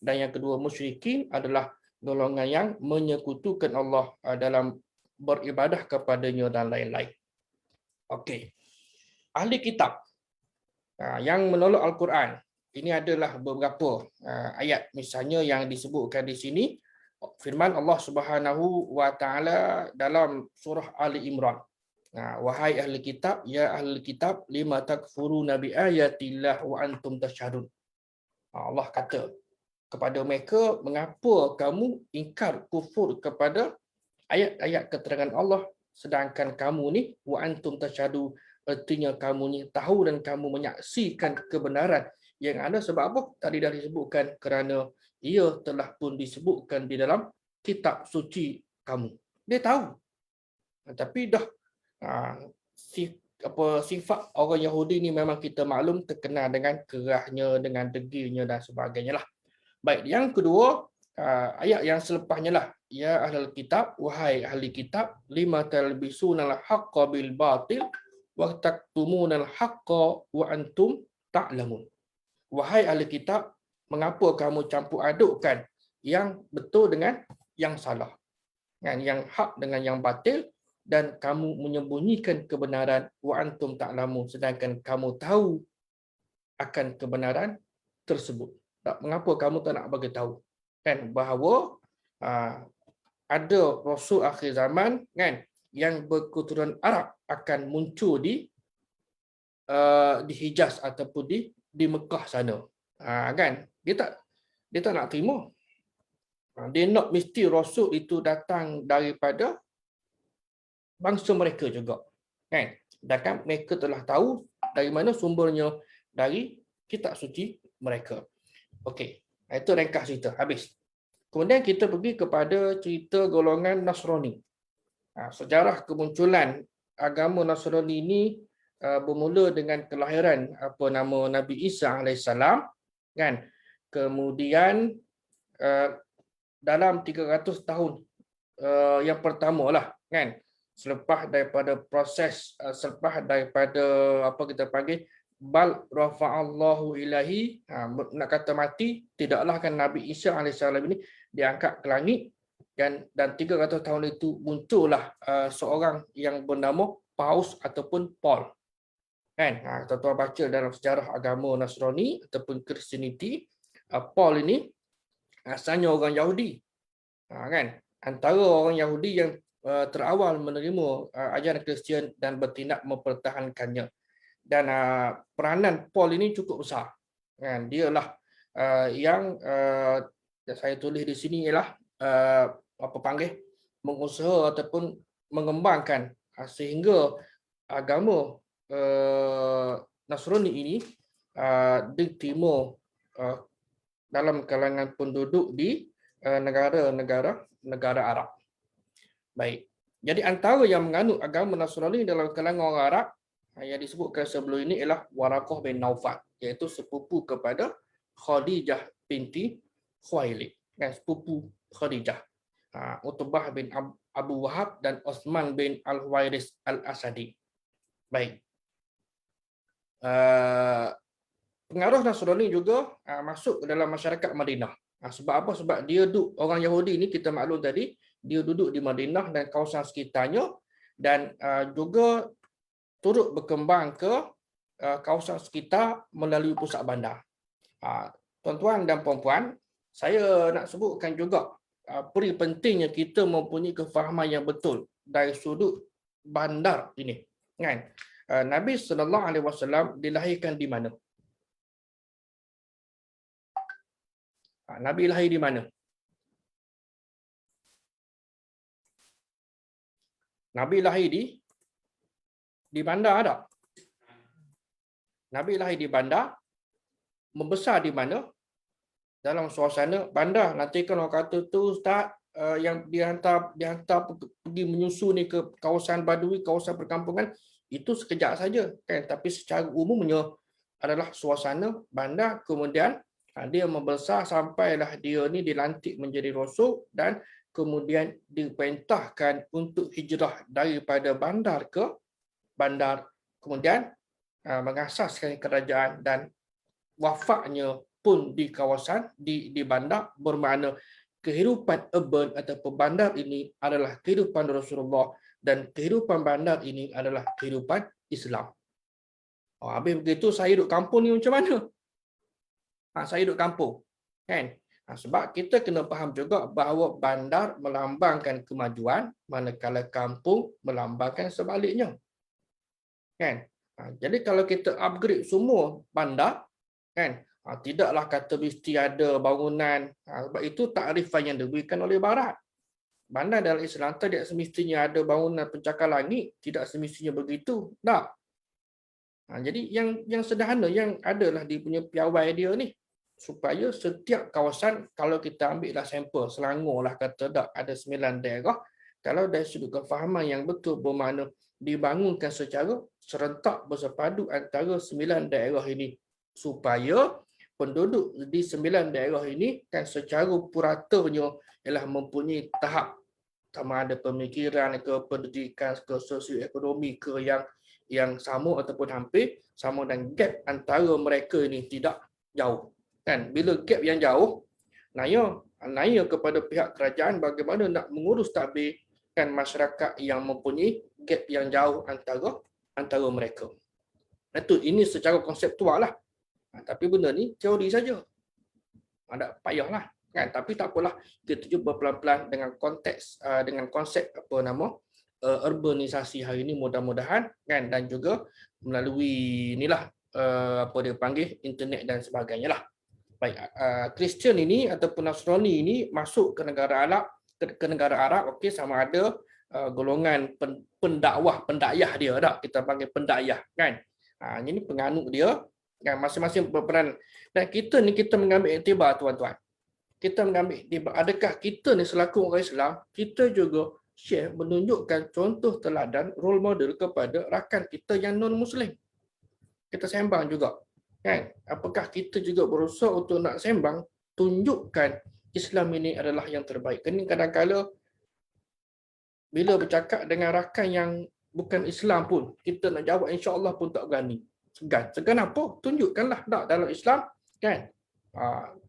Dan yang kedua, musyrikin adalah golongan yang menyekutukan Allah dalam beribadah kepadanya dan lain-lain. Okey. Ahli kitab yang menolak Al-Quran. Ini adalah beberapa ayat misalnya yang disebutkan di sini. Firman Allah Subhanahu wa taala dalam surah Ali Imran. Wahai ahli kitab, ya ahli kitab, lima takfuruna bi ayatillah wa antum tashhadun. Allah kata kepada mereka, mengapa kamu ingkar kufur kepada ayat-ayat keterangan Allah sedangkan kamu ni wa antum tashhadu, artinya kamu ni tahu dan kamu menyaksikan kebenaran yang ada. Sebab apa? Tadi dah disebutkan, kerana ia telah pun disebutkan di dalam kitab suci kamu. Dia tahu. Tapi dah sifat orang Yahudi ni memang kita maklum terkenal dengan kerahnya, dengan degilnya dan sebagainya lah. Baik, yang kedua, ayat yang selepasnya lah. Ya ahlul kitab, wahai ahli kitab, lima talbisunal haqqa bil batil wa taktumunal haqqa wa antum ta'lamun. Wahai ahli kitab, mengapa kamu campur adukkan yang betul dengan yang salah? Yang hak dengan yang batil, dan kamu menyembunyikan kebenaran wa antum ta'lamun, sedangkan kamu tahu akan kebenaran tersebut. Mengapa kamu tak nak bagi tahu? Kan, bahawa ada rasul akhir zaman, kan, yang berketurunan Arab akan muncul di Hijaz ataupun di Mekah sana. Kan, dia tak nak terima. Dia nak mesti rasul itu datang daripada bangsa mereka juga. Kan? Sedangkan mereka telah tahu dari mana sumbernya, dari kitab suci mereka. Okey, itu ringkas cerita. Habis. Kemudian kita pergi kepada cerita golongan Nasrani. Sejarah kemunculan agama Nasrani ini bermula dengan kelahiran Nabi Isa alaihissalam, kan? Kemudian dalam 300 tahun yang pertama lah, kan? Selepas daripada apa kita panggil bal rafa'allahu ilahi, nak kata mati, tidaklah kan Nabi Isa alaihissalam ini diangkat ke langit, dan 300 tahun itu muncullah seorang yang bernama Paus ataupun Paul. Kan, tuan-tuan baca dalam sejarah agama Nasrani ataupun Christianity, Paul ini asalnya orang Yahudi. Kan, antara orang Yahudi yang terawal menerima ajaran Kristian dan bertindak mempertahankannya. Dan peranan Paul ini cukup besar. Kan, dialah yang saya tulis di sini ialah mengusaha ataupun mengembangkan sehingga agama Nasrani ini diterima dalam kalangan penduduk di negara Arab. Baik. Jadi antara yang menganut agama Nasrani dalam kalangan orang Arab yang disebutkan sebelum ini ialah Waraqah bin Naufal, iaitu sepupu kepada Khadijah binti Khuwailid, sepupu Khadijah. Utbah bin Abu Wahab dan Osman bin Al-Huwairis Al-Asadi. Baik. Pengaruh Nasrani juga masuk ke dalam masyarakat Madinah. Sebab apa? Sebab dia orang Yahudi ni, kita maklum tadi, dia duduk di Madinah dan kawasan sekitarnya, dan juga turut berkembang ke kawasan sekitar melalui pusat bandar. Tuan-tuan dan puan-puan, saya nak sebutkan juga peri pentingnya kita mempunyai kefahaman yang betul dari sudut bandar ini. Kan? Nabi SAW dilahirkan di mana? Nabi lahir di mana? Nabi lahir di bandar tak? Nabi lahir di bandar, membesar di mana? Dalam suasana bandar. Nanti kan orang kata tu ustaz, yang dihantar pergi menyusuni ke kawasan badui, kawasan perkampungan, itu sekejap saja kan, tapi secara umumnya adalah suasana bandar. Kemudian dia membesar sampailah dia ni dilantik menjadi rasul, dan kemudian diperintahkan untuk hijrah daripada bandar ke bandar, kemudian mengasaskan kerajaan, dan wafatnya pun di kawasan di bandar, bermakna kehidupan urban ataupun bandar ini adalah kehidupan Rasulullah, dan kehidupan bandar ini adalah kehidupan Islam. Habis begitu saya hidup kampung ni macam mana? Saya hidup kampung. Kan? Sebab kita kena faham juga bahawa bandar melambangkan kemajuan, manakala kampung melambangkan sebaliknya. Kan? Jadi kalau kita upgrade semua bandar, kan, tidaklah kata mesti ada bangunan, sebab itu takrifan yang diberikan oleh Barat. Bandar dalam Islam tidak semestinya ada bangunan pencakar langit, tidak semestinya begitu. Tak. Jadi yang sederhana yang adalah dia punya piawai dia ni, supaya setiap kawasan, kalau kita ambillah sampel Selangor lah kata, tak ada 9 daerah, kalau dari sudut kefahaman yang betul, bermakna dibangunkan secara serentak bersepadu antara 9 daerah ini, supaya penduduk di 9 daerah ini kan secara puratanya ialah mempunyai tahap sama ada pemikiran ke pendidikan ke sosioekonomi ke yang sama ataupun hampir sama, dan gap antara mereka ini tidak jauh. Kan, bila gap yang jauh, naya kepada pihak kerajaan bagaimana nak mengurus tadbir kan masyarakat yang mempunyai gap yang jauh antara mereka. Itu ini secara konseptual lah. Tapi benda ni teori saja. Tak payahlah kan, tapi tak apalah, kita cuba pelan-pelan dengan konteks dengan konsep urbanisasi hari ini, mudah-mudahan kan, dan juga melalui inilah apa dia panggil internet dan sebagainya lah. Baik, Kristian ini ataupun Nasrani ini masuk ke negara Arab, okey, sama ada golongan pendakwah dia tak, kita panggil pendakwah kan. Ini penganut dia kan, masing-masing berperan, dan kita mengambil iktibar tuan-tuan. Kita mengambil iktibar, adakah kita ni selaku orang Islam, kita juga share, menunjukkan contoh teladan, role model kepada rakan kita yang non-Muslim. Kita sembang juga. Kan? Apakah kita juga berusaha untuk nak sembang, tunjukkan Islam ini adalah yang terbaik. Kerana kadang-kadang bila bercakap dengan rakan yang bukan Islam pun, kita nak jawab insya-Allah pun tak berani. Segan apa? Tunjukkanlah tak dalam Islam kan.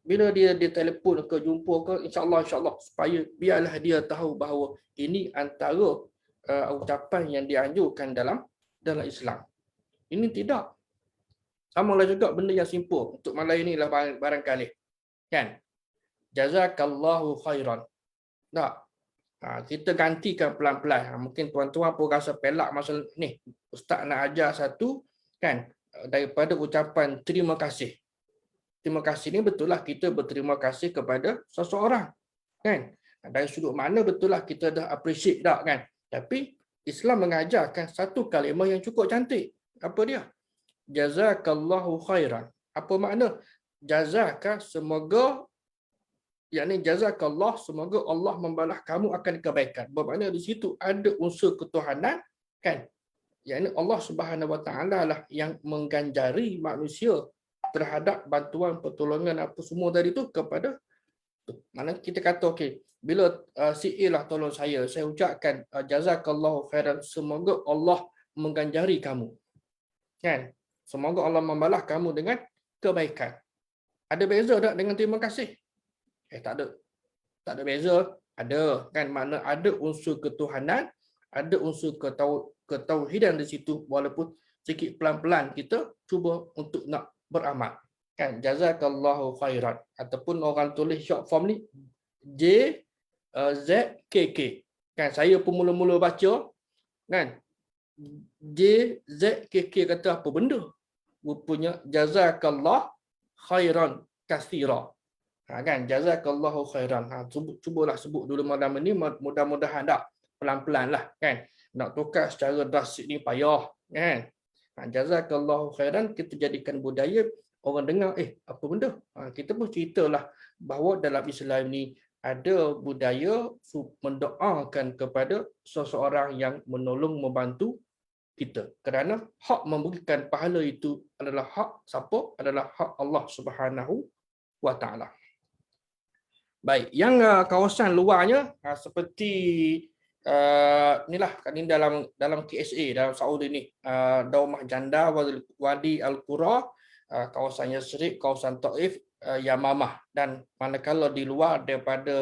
Bila dia telefon ke jumpa ke, insya-Allah supaya biarlah dia tahu bahawa ini antara ucapan yang dianjurkan dalam Islam. Ini tidak. Samalah juga benda yang simple untuk malam inilah barangkali. Kan? Jazakallahu khairan. Tak. Kita gantikan pelan-pelan. Mungkin tuan-tuan pun rasa pelak masa ni. Ustaz nak ajar satu kan, daripada ucapan terima kasih. Terima kasih ni betul lah kita berterima kasih kepada seseorang. Kan? Dari sudut mana betul lah kita dah appreciate tak kan. Tapi Islam mengajarkan satu kalimah yang cukup cantik. Apa dia? Jazakallahu khairan. Apa makna? Jazaka, semoga, yakni jazakallah, semoga Allah membalas kamu akan kebaikan. Bermakna di situ ada unsur ketuhanan kan. Yakni Allah Subhanahu Wa Taala lah yang mengganjari manusia terhadap bantuan pertolongan apa semua tadi tu kepada Mana kita kata okey, bila si A lah tolong saya ucapkan jazakallahu khairan, semoga Allah mengganjari kamu. Kan? Semoga Allah membalas kamu dengan kebaikan. Ada beza tak dengan terima kasih? Tak ada. Tak ada beza. Ada kan, makna ada unsur ketuhanan, ada unsur ketauhidan di situ, walaupun sikit pelan-pelan kita cuba untuk nak beramal. Kan, jazakallahu khairan, ataupun orang tulis short form ni JZKK. Kan, saya pun mula-mula baca kan JZKK kata apa benda? Rupanya jazakallah khairan katsira. Kan, jazakallahu khairan. Cubalah sebut dulu malam ni, mudah-mudahan tak pelan-pelan lah kan. Nak tukar secara drastik ni payah kan. Jazakallahu khairan kita jadikan budaya, orang dengar apa benda. Kita pun ceritalah bahawa dalam Islam ni ada budaya mendoakan kepada seseorang yang menolong membantu kita. Kerana hak memberikan pahala itu adalah hak siapa? Adalah hak Allah Subhanahu wa taala. Baik, yang kawasan luarnya seperti inilah ini dalam KSA, dalam Saudi ni, Daumah Janda, Wadi Al-Qura, kawasan Yasrib, kawasan Taif, Yamamah, dan manakala di luar daripada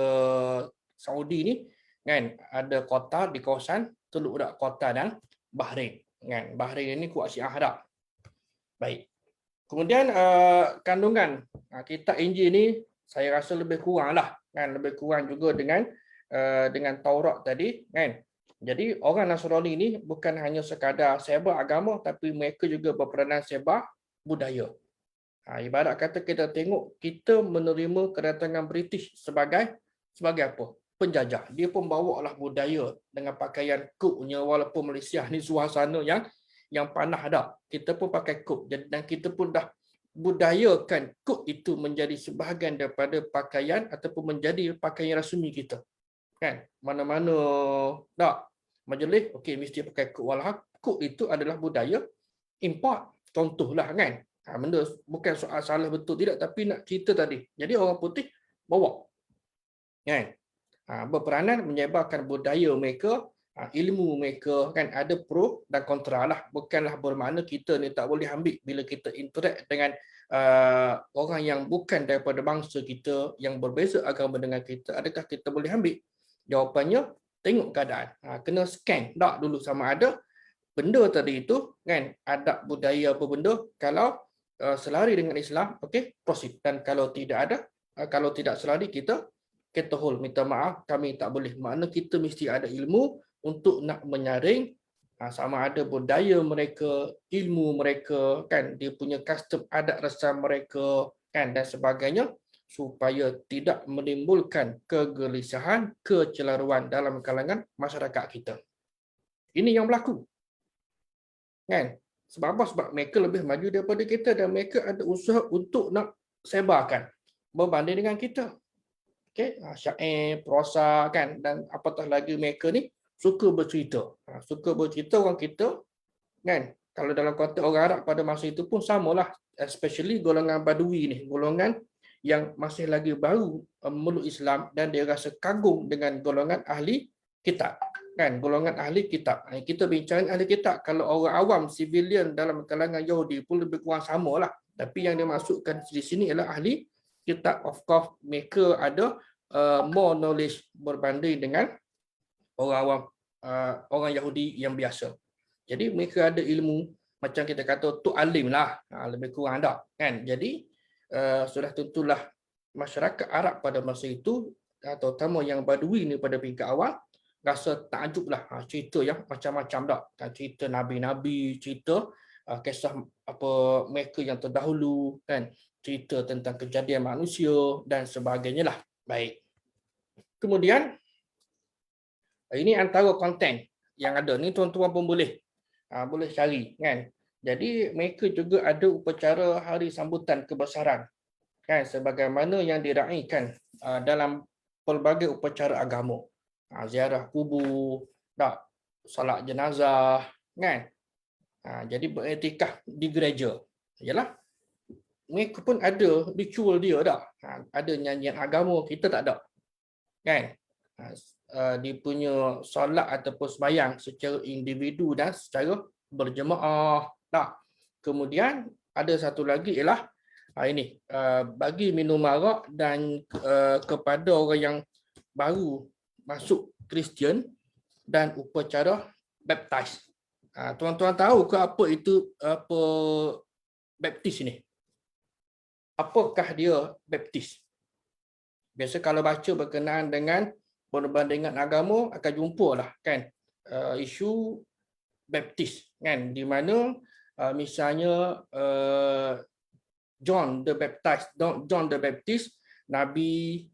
Saudi ni kan ada kota di kawasan Teluk Udak Kota dan Bahrain kan. Bahrain ini kuat Syiah Arab. Baik. Kemudian kandungan kitab Injil ni saya rasa lebih kurang lah kan, lebih kurang juga dengan Taurat tadi kan. Jadi orang Nasrani ni bukan hanya sekadar sebar agama, tapi mereka juga berperanan sebar budaya. Ibarat kata kita tengok, kita menerima kedatangan British sebagai apa? Penjajah. Dia pun bawa lah budaya dengan pakaian kupnya, walaupun Malaysia ni suasana yang panah dah. Kita pun pakai kup, dan kita pun dah budayakan kod itu menjadi sebahagian daripada pakaian ataupun menjadi pakaian rasmi kita. Kan? Mana-mana tak majlis, okey mesti pakai kod, walau kod itu adalah budaya import. Contohlah kan. Benda bukan soal salah betul tidak, tapi nak cerita tadi. Jadi orang putih bawa. Kan? Berperanan menyebarkan budaya mereka, ilmu mereka kan, ada pro dan kontra lah. Bukanlah bermakna kita ni tak boleh ambil bila kita interact dengan orang yang bukan daripada bangsa kita, yang berbeza agama dengan kita. Adakah kita boleh ambil? Jawapannya tengok keadaan. Kena scan tak dulu sama ada benda tadi itu kan adab budaya apa benda. Kalau selari dengan Islam, okey, proceed. Dan kalau tidak ada, kalau tidak selari, kita hold, minta maaf, kami tak boleh. Makna kita mesti ada ilmu untuk nak menyaring sama ada budaya mereka, ilmu mereka kan, dia punya custom adat rasa mereka kan, dan sebagainya, supaya tidak menimbulkan kegelisahan, kecelaruan dalam kalangan masyarakat kita. Ini yang berlaku. Kan? Sebab apa? Sebab mereka lebih maju daripada kita dan mereka ada usaha untuk nak sebarkan berbanding dengan kita. Okay, syair, prosa kan, dan apatah lagi mereka ni suka bercerita. Suka bercerita orang kita kan. Kalau dalam konteks orang Arab pada masa itu pun samalah, especially golongan Badui ni, golongan yang masih lagi baru memeluk Islam dan dia rasa kagum dengan golongan ahli kitab. Kan, golongan ahli kitab. Kita bincang ahli kitab, kalau orang awam, civilian dalam kalangan Yahudi pun lebih kurang samalah. Tapi yang dimasukkan di sini ialah ahli kitab. Of course, mereka ada more knowledge berbanding dengan orang awam, orang Yahudi yang biasa. Jadi mereka ada ilmu, macam kita kata tu alim lah, lebih kurang tak kan. Jadi sudah tentulah masyarakat Arab pada masa itu, terutama yang Badui ni pada peringkat awal, rasa takjub lah, cerita yang macam-macam tak, cerita nabi-nabi, cerita kisah apa mereka yang terdahulu kan, cerita tentang kejadian manusia dan sebagainya lah. Baik. Kemudian ini antara konten yang ada ni, tuan-tuan pun boleh cari kan. Jadi mereka juga ada upacara hari sambutan kebesaran kan, sebagaimana yang diraikan dalam pelbagai upacara agama. Ziarah kubur, tak, solat jenazah kan. Jadi beriktikaf di gereja. Yalah. mereka pun ada ritual dia dah. Ada nyanyian agama, kita tak ada. Kan? Dia punya solat ataupun sembahyang secara individu dan secara berjemaah. Tak. Kemudian ada satu lagi ialah ini bagi minum arak dan kepada orang yang baru masuk Kristian dan upacara baptize. Tuan-tuan tahu ke apa itu apa baptis ini? Apakah dia baptis? Biasa kalau baca berkenaan dengan perbandingan agama akan jumpalah kan isu baptis kan, di mana misalnya John the Baptist, Nabi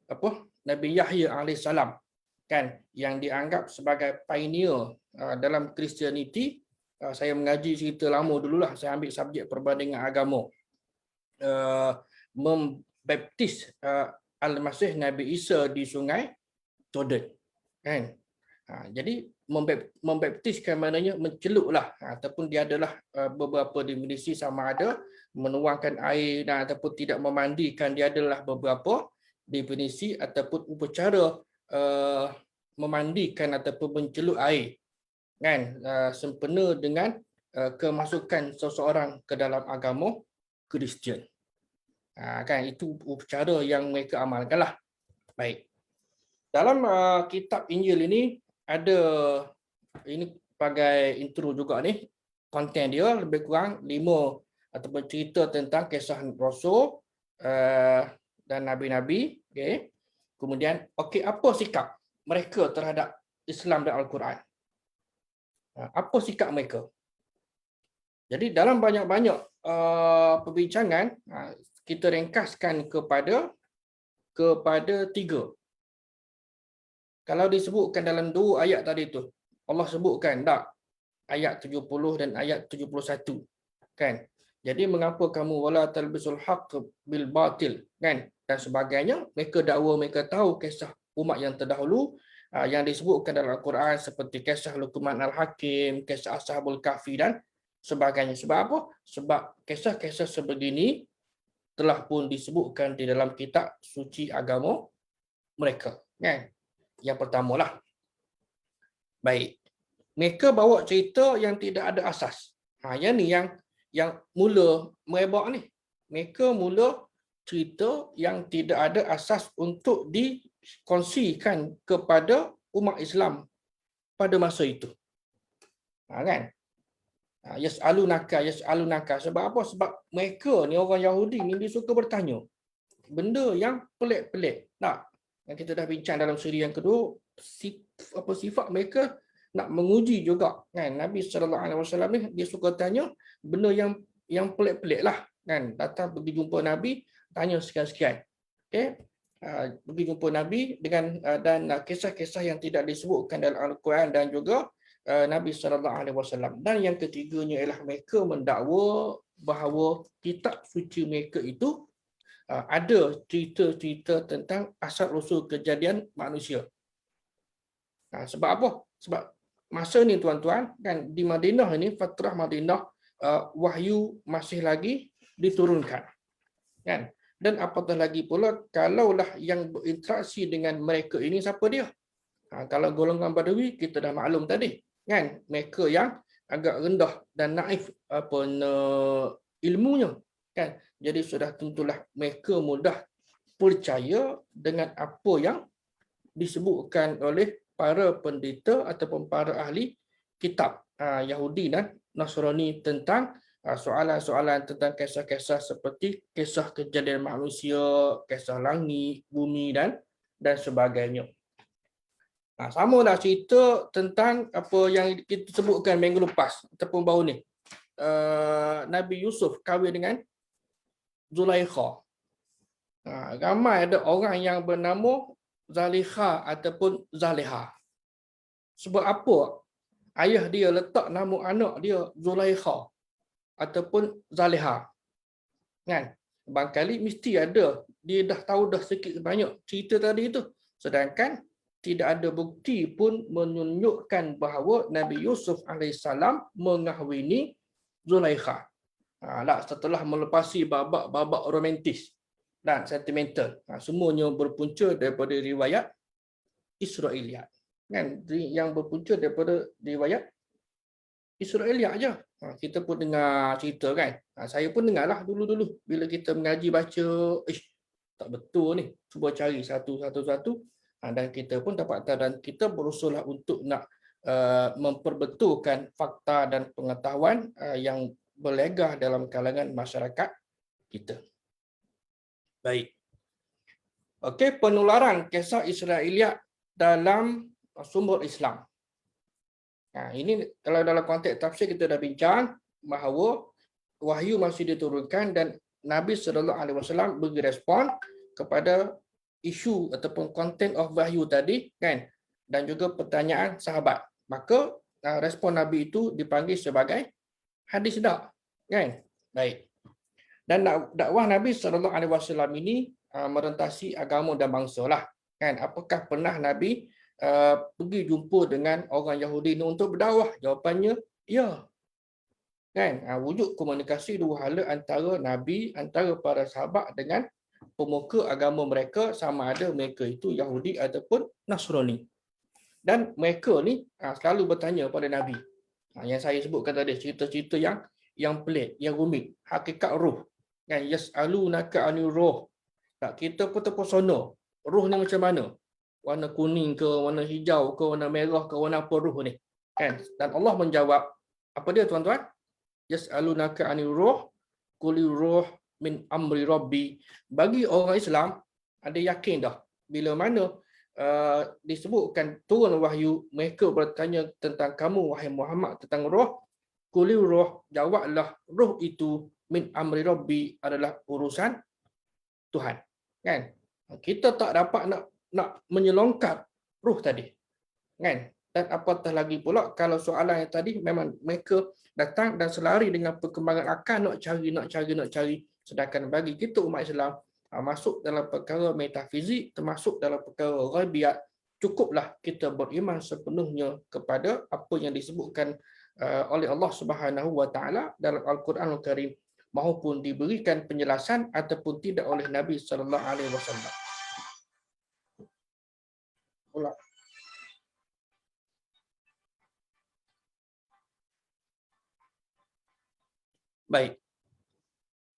Yahya alaihissalam kan, yang dianggap sebagai pioneer dalam Christianity. Saya mengaji cerita lama dululah, saya ambil subjek perbandingan agama. Membaptis Al-Masih Nabi Isa di Sungai Jordan kan. Jadi membaptiskan maknanya menceluplah, ataupun dia adalah beberapa definisi sama ada menuangkan air dan ataupun tidak memandikan, dia adalah beberapa definisi ataupun upacara memandikan ataupun mencelup air kan, sempena dengan kemasukan seseorang ke dalam agama Kristian. Kan itu upacara yang mereka amalkanlah. Baik. Dalam kitab Injil ini ada, ini sebagai intro juga ni, konten dia lebih kurang 5 ataupun cerita tentang kisah Rasul dan Nabi-Nabi. Okay. Kemudian, apa sikap mereka terhadap Islam dan Al-Quran? Apa sikap mereka? Jadi dalam banyak-banyak perbincangan, kita ringkaskan kepada 3. Kalau disebutkan dalam 2 ayat tadi tu, Allah sebutkan tak ayat 70 dan ayat 71 kan. Jadi mengapa kamu wala talbisul haqq bil batil kan, dan sebagainya. Mereka dakwa mereka tahu kisah umat yang terdahulu yang disebutkan dalam Al-Quran, seperti kisah Luqman Al-Hakim, kisah Ashabul Kahfi dan sebagainya. Sebab apa? Sebab kisah-kisah sebegini telah pun disebutkan di dalam kitab suci agama mereka kan. Yang pertamalah. Baik. Mereka bawa cerita yang tidak ada asas. Yang ni yang mula merebak ni. Mereka mula cerita yang tidak ada asas untuk dikongsikan kepada umat Islam pada masa itu. Kan? Yas'alunaka. Sebab apa? Sebab mereka ni, orang Yahudi ni, dia suka bertanya benda yang pelik-pelik. Yang kita dah bincang dalam siri yang kedua, sifat mereka nak menguji juga kan. Nabi SAW ni dia suka tanya benda yang pelik-pelik lah kan. Datang pergi jumpa Nabi, tanya sekian-sekian. Okay? Pergi jumpa Nabi dengan dan kisah-kisah yang tidak disebutkan dalam Al-Quran dan juga Nabi SAW. Dan yang ketiganya ialah mereka mendakwa bahawa kitab suci mereka itu ada cerita-cerita tentang asal-usul kejadian manusia. Sebab apa? Sebab masa ni tuan-tuan kan, di Madinah ini, fatrah Madinah, wahyu masih lagi diturunkan. Kan? Dan apatah lagi pula kalaulah yang berinteraksi dengan mereka ini siapa dia? Kalau golongan Badawi kita dah maklum tadi, kan? Mereka yang agak rendah dan naif ilmunya, kan? Jadi sudah tentulah mereka mudah percaya dengan apa yang disebutkan oleh para pendeta ataupun para ahli kitab Yahudi dan Nasrani tentang soalan-soalan tentang kisah-kisah seperti kisah kejadian manusia, kisah langit, bumi dan sebagainya. Sama lah cerita tentang apa yang kita sebutkan minggu lepas ataupun baru ni. Nabi Yusuf kahwin dengan Zulaikha. Ramai ada orang yang bernama Zalikha ataupun Zaliha. Sebab apa ayah dia letak nama anak dia Zulaikha ataupun Zaliha? Kan? Barangkali mesti ada, dia dah tahu dah sikit banyak cerita tadi itu. Sedangkan tidak ada bukti pun menunjukkan bahawa Nabi Yusuf AS mengahwini Zulaikha. Setelah melepasi babak-babak romantis dan sentimental. Semuanya berpunca daripada riwayat Israiliyat. Kan? Yang berpunca daripada riwayat Israiliyat aja. Kita pun dengar cerita kan. Saya pun dengarlah dulu-dulu bila kita mengaji baca, tak betul ni. Cuba cari satu-satu. Dan kita pun dapat tahu dan kita berusaha untuk nak memperbetulkan fakta dan pengetahuan yang berlegah dalam kalangan masyarakat kita. Baik. Okey, penularan kisah Israiliyat dalam sumber Islam. Ini kalau dalam konteks tafsir kita dah bincang bahawa wahyu masih diturunkan dan Nabi SAW beri respon kepada isu ataupun content of wahyu tadi kan, dan juga pertanyaan sahabat. Maka respon Nabi itu dipanggil sebagai hadis dak, kan? Baik. Dan dakwah Nabi SAW ini merentasi agama dan bangsa lah, kan? Apakah pernah Nabi pergi jumpa dengan orang Yahudi ini untuk berdakwah? Jawapannya ya, kan? Wujud komunikasi dua hala antara Nabi, antara para sahabat dengan pemuka agama mereka, sama ada mereka itu Yahudi ataupun Nasrani. Dan mereka ni selalu bertanya pada Nabi. Yang saya sebutkan tadi, cerita-cerita yang pelik, yang rumit, hakikat roh. Kan, yas'alunaka 'anil roh. Tak, kita pun terpesona. Roh ni macam mana? Warna kuning ke, warna hijau ke, warna merah ke, warna apa roh ni? Kan? Dan Allah menjawab, apa dia tuan-tuan? Yas'alunaka 'anil roh, qul roh min amri rabbi. Bagi orang Islam, ada yakin dah bila mana disebutkan turun wahyu, mereka bertanya tentang kamu wahai Muhammad tentang roh, qul roh, jawablah roh itu min amri rabbi, adalah urusan Tuhan. Kan? Kita tak dapat nak menyelongkat roh tadi. Kan? Dan apatah lagi pula kalau soalan yang tadi memang mereka datang dan selari dengan perkembangan akal, nak cari. Sedangkan bagi kita umat Islam, masuk dalam perkara metafizik, termasuk dalam perkara ghaibiyat, cukuplah kita beriman sepenuhnya kepada apa yang disebutkan oleh Allah Subhanahu wa taala dalam Al-Quranul Karim, maupun diberikan penjelasan ataupun tidak oleh Nabi sallallahu alaihi wasallam. Baik.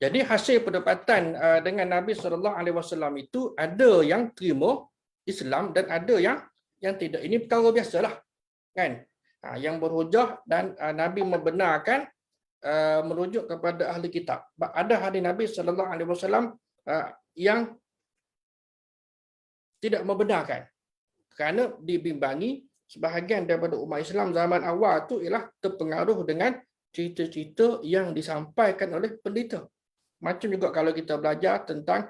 Jadi hasil perdebatan dengan Nabi SAW itu ada yang terima Islam dan ada yang tidak. Ini perkara biasalah, kan? Yang berhujah dan Nabi membenarkan merujuk kepada ahli kitab. Ada hadis Nabi SAW yang tidak membenarkan kerana dibimbangi sebahagian daripada umat Islam zaman awal itu ialah terpengaruh dengan cerita-cerita yang disampaikan oleh pendeta. Macam juga kalau kita belajar tentang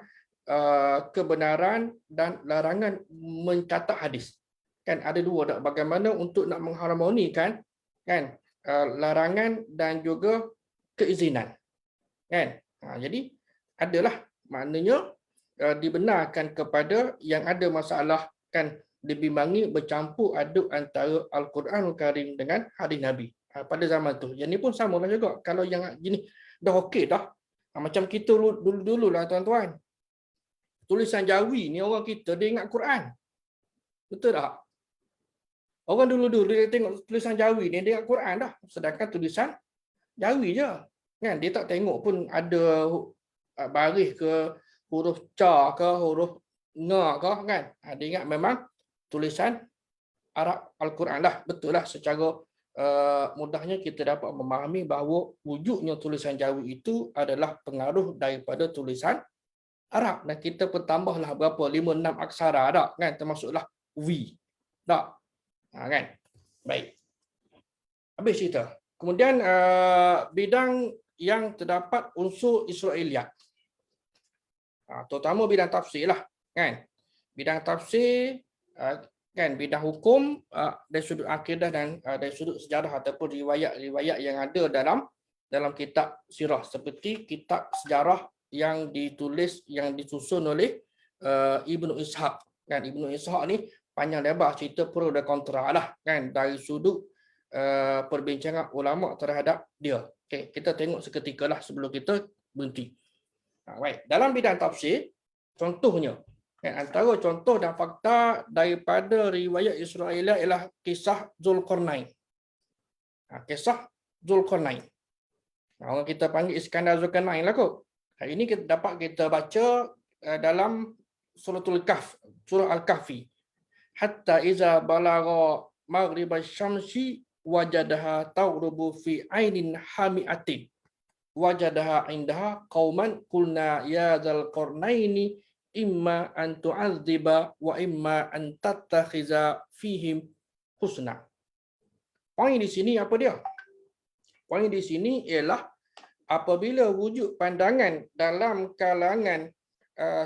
kebenaran dan larangan mencatat hadis. Kan ada dua tak, bagaimana untuk nak mengharmonikan kan larangan dan juga keizinan. Kan? Jadi adalah maknanya dibenarkan kepada yang ada masalah kan dibimbangi bercampur aduk antara Al-Quranul Karim dengan hadis Nabi pada zaman tu. Yang ni pun sama lah juga. Kalau yang gini dah okey dah. Macam kita dulu lah tuan-tuan. Tulisan Jawi ni orang kita dia ingat Quran. Betul tak? Orang dulu dia tengok tulisan Jawi ni dia ingat Quran dah. Sedangkan tulisan Jawi je. Kan? Dia tak tengok pun ada baris ke, huruf ca ke, huruf nga ke kan. Dia ingat memang tulisan Arab Al-Quran lah. Betul lah, secara mudahnya kita dapat memahami bahawa wujudnya tulisan Jawi itu adalah pengaruh daripada tulisan Arab. Dan kita pun tambahlah berapa, 5-6 aksara tak kan, termasuklah V tak kan. Baik, habis cerita. Kemudian bidang yang terdapat unsur Israiliyat, terutama bidang tafsir lah kan. Bidang tafsir kan, bidang hukum dari sudut akidah dan dari sudut sejarah ataupun riwayat-riwayat yang ada dalam kitab sirah, seperti kitab sejarah yang disusun oleh Ibnu Ishaq. Kan, Ibnu Ishaq ni panjang lebar cerita pro dan kontra lah kan, dari sudut perbincangan ulama terhadap dia. Okey, kita tengok seketika lah sebelum kita berhenti. Baik, dalam bidang tafsir, contohnya, antara contoh dan fakta daripada riwayat Israiliyah ialah kisah Zulkarnain. Kisah Zulkarnain. Orang kita panggil Iskandar Zulkarnain lah kot. Hari ini kita dapat kita baca dalam suratul Kahf, surah Al-Kahfi. Hatta iza balagha maghrib asy-syamsi wajadaha taghrubu fi ainin hami'atin. Wajadaha indaha qauman qulna ya dzal qarnaini imma an tu'adziba wa imma an tattakhiza fihim husna. Poin di sini apa dia? Poin di sini ialah apabila wujud pandangan dalam kalangan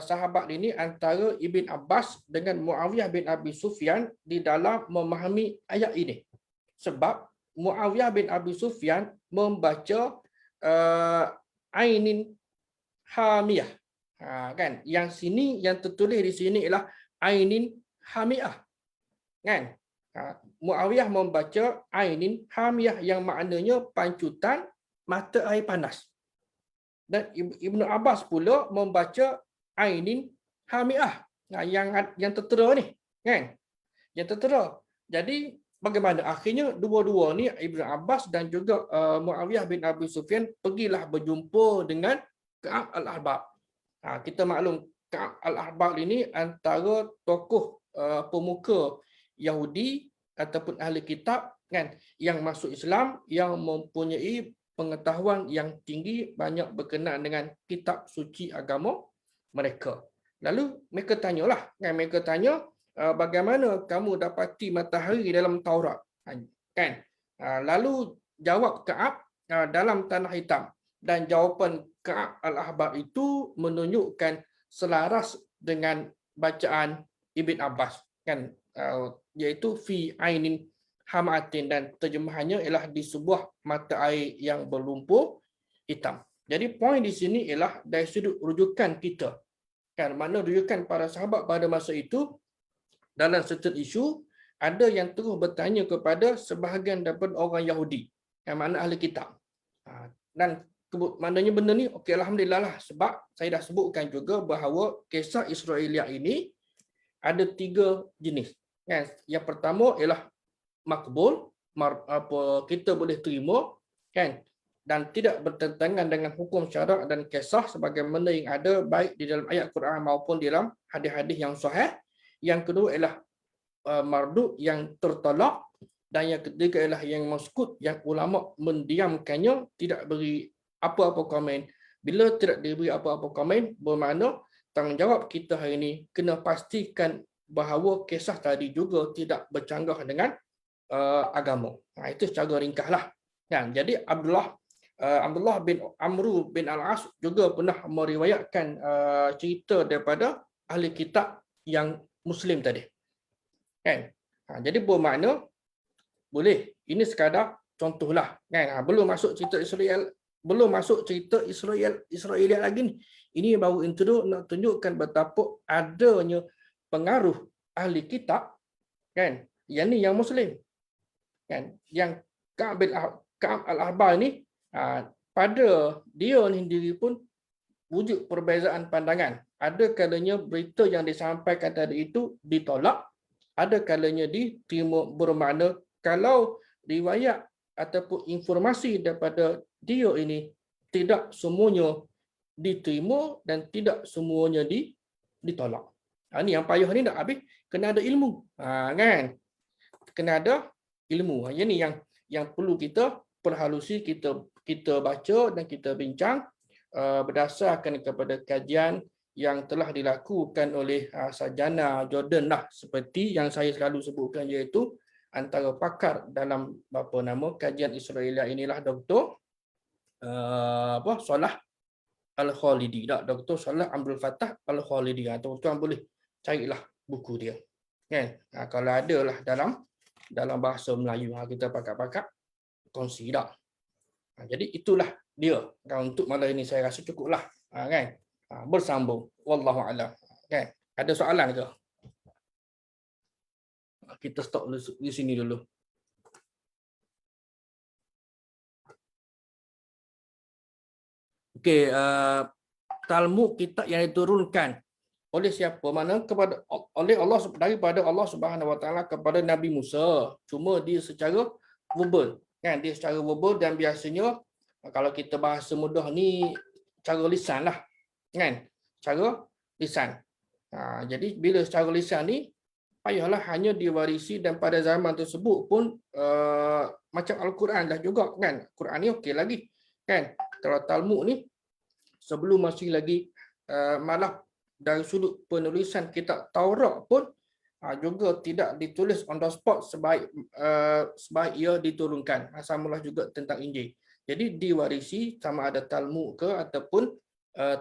sahabat ini antara Ibn Abbas dengan Muawiyah bin Abi Sufyan di dalam memahami ayat ini. Sebab Muawiyah bin Abi Sufyan membaca ainin hamiyah. Kan? Yang sini yang tertulis di sini ialah ainin hamiyah. Kan? Muawiyah membaca ainin hamiyah yang maknanya pancutan mata air panas. Dan Ibnu Abbas pula membaca ainin hamiah yang tertera ni, kan? Yang tertera. Jadi bagaimana akhirnya dua-dua ni Ibnu Abbas dan juga Muawiyah bin Abi Sufyan pergilah berjumpa dengan Ka'ab al-Ahbar. Kita maklum Ka'ab al-Ahbar ini antara tokoh pemuka Yahudi ataupun ahli kitab, kan, yang masuk Islam, yang mempunyai pengetahuan yang tinggi, banyak berkenaan dengan kitab suci agama mereka. Lalu mereka tanyalah, kan, mereka tanya bagaimana kamu dapati matahari dalam Taurat, kan? Lalu jawab Ka'ab dalam tanah hitam, dan jawapan Ka'ab al-Ahbar itu menunjukkan selaras dengan bacaan Ibn Abbas, kan, iaitu fi ainin hamatin, dan terjemahannya ialah di sebuah mata air yang berlumpur hitam. Jadi poin di sini ialah dari sudut rujukan kita, kan, mana rujukan para sahabat pada masa itu dalam certain isu, ada yang terus bertanya kepada sebahagian daripada orang Yahudi, yang mana ahli kitab. Dan maknanya benda ni, okey, alhamdulillah lah, sebab saya dah sebutkan juga bahawa kisah Israiliyah ini ada 3 jenis. Kan? Yang pertama ialah makbul, kita boleh terima, kan, dan tidak bertentangan dengan hukum syarak dan kisah sebagaimana yang ada baik di dalam ayat Quran maupun di dalam hadis-hadis yang sahih. Yang kedua ialah mardud, yang tertolak, dan yang ketiga ialah yang maskut, yang ulama mendiamkannya, tidak beri apa-apa komen. Bila tidak diberi apa-apa komen, bermakna tanggungjawab kita hari ini kena pastikan bahawa kisah tadi juga tidak bercanggah dengan agama. Itu secara ringkaslah. Kan? Jadi Abdullah bin Amru bin Al-As juga pernah meriwayatkan cerita daripada ahli kitab yang Muslim tadi. Kan? Jadi bermakna boleh. Ini sekadar contohlah. Kan? Belum masuk cerita Israel lagi ni. Ini baru intro nak tunjukkan betapa adanya pengaruh ahli kitab, kan, yang ni yang Muslim, kan, yang Ka'ab al-Ahbar ni, pada dia sendiri pun wujud perbezaan pandangan. Ada kalanya berita yang disampaikan tadi itu ditolak, ada kalanya diterima, bermakna kalau riwayat ataupun informasi daripada dia ini tidak semuanya diterima dan tidak semuanya ditolak. Ini yang payah ni nak habis, kena ada ilmu. Kan? Kena ada ilmu. Ini yang perlu kita perhalusi, kita baca dan kita bincang berdasarkan kepada kajian yang telah dilakukan oleh sarjana Jordan lah, seperti yang saya selalu sebutkan, iaitu antara pakar dalam kajian Israiliyah inilah Dr. Salah Al-Khalidi, Dr. Salah Abdul Fattah Al-Khalidi. Tuan-tuan boleh carilah buku dia. Kan? Kalau ada lah dalam bahasa Melayu, kita pakak-pakak kongsi dah. Jadi itulah dia. Untuk malam ini saya rasa cukuplah. Kan? Bersambung. Wallahu a'lam. Kan? Ada soalan ke? Kita stop di sini dulu. Okey, Talmud kitab yang diturunkan oleh siapa? Mana kepada oleh Allah, daripada Allah Subhanahu Wa Taala kepada Nabi Musa. Cuma dia secara verbal, kan? Dia secara verbal dan biasanya kalau kita bahasa mudah ni cara lisan lah, kan? Cara lisan. Jadi bila secara lisan ni payahlah hanya diwarisi, dan pada zaman tersebut pun macam Al-Quran dah juga, kan? Quran ni okey lagi, kan? Kalau Talmud ni sebelum masih lagi malah dari sudut penulisan kitab Taurat pun juga tidak ditulis on the spot sebaik ia diturunkan. Samalah juga tentang Injil. Jadi diwarisi sama ada Talmud ke ataupun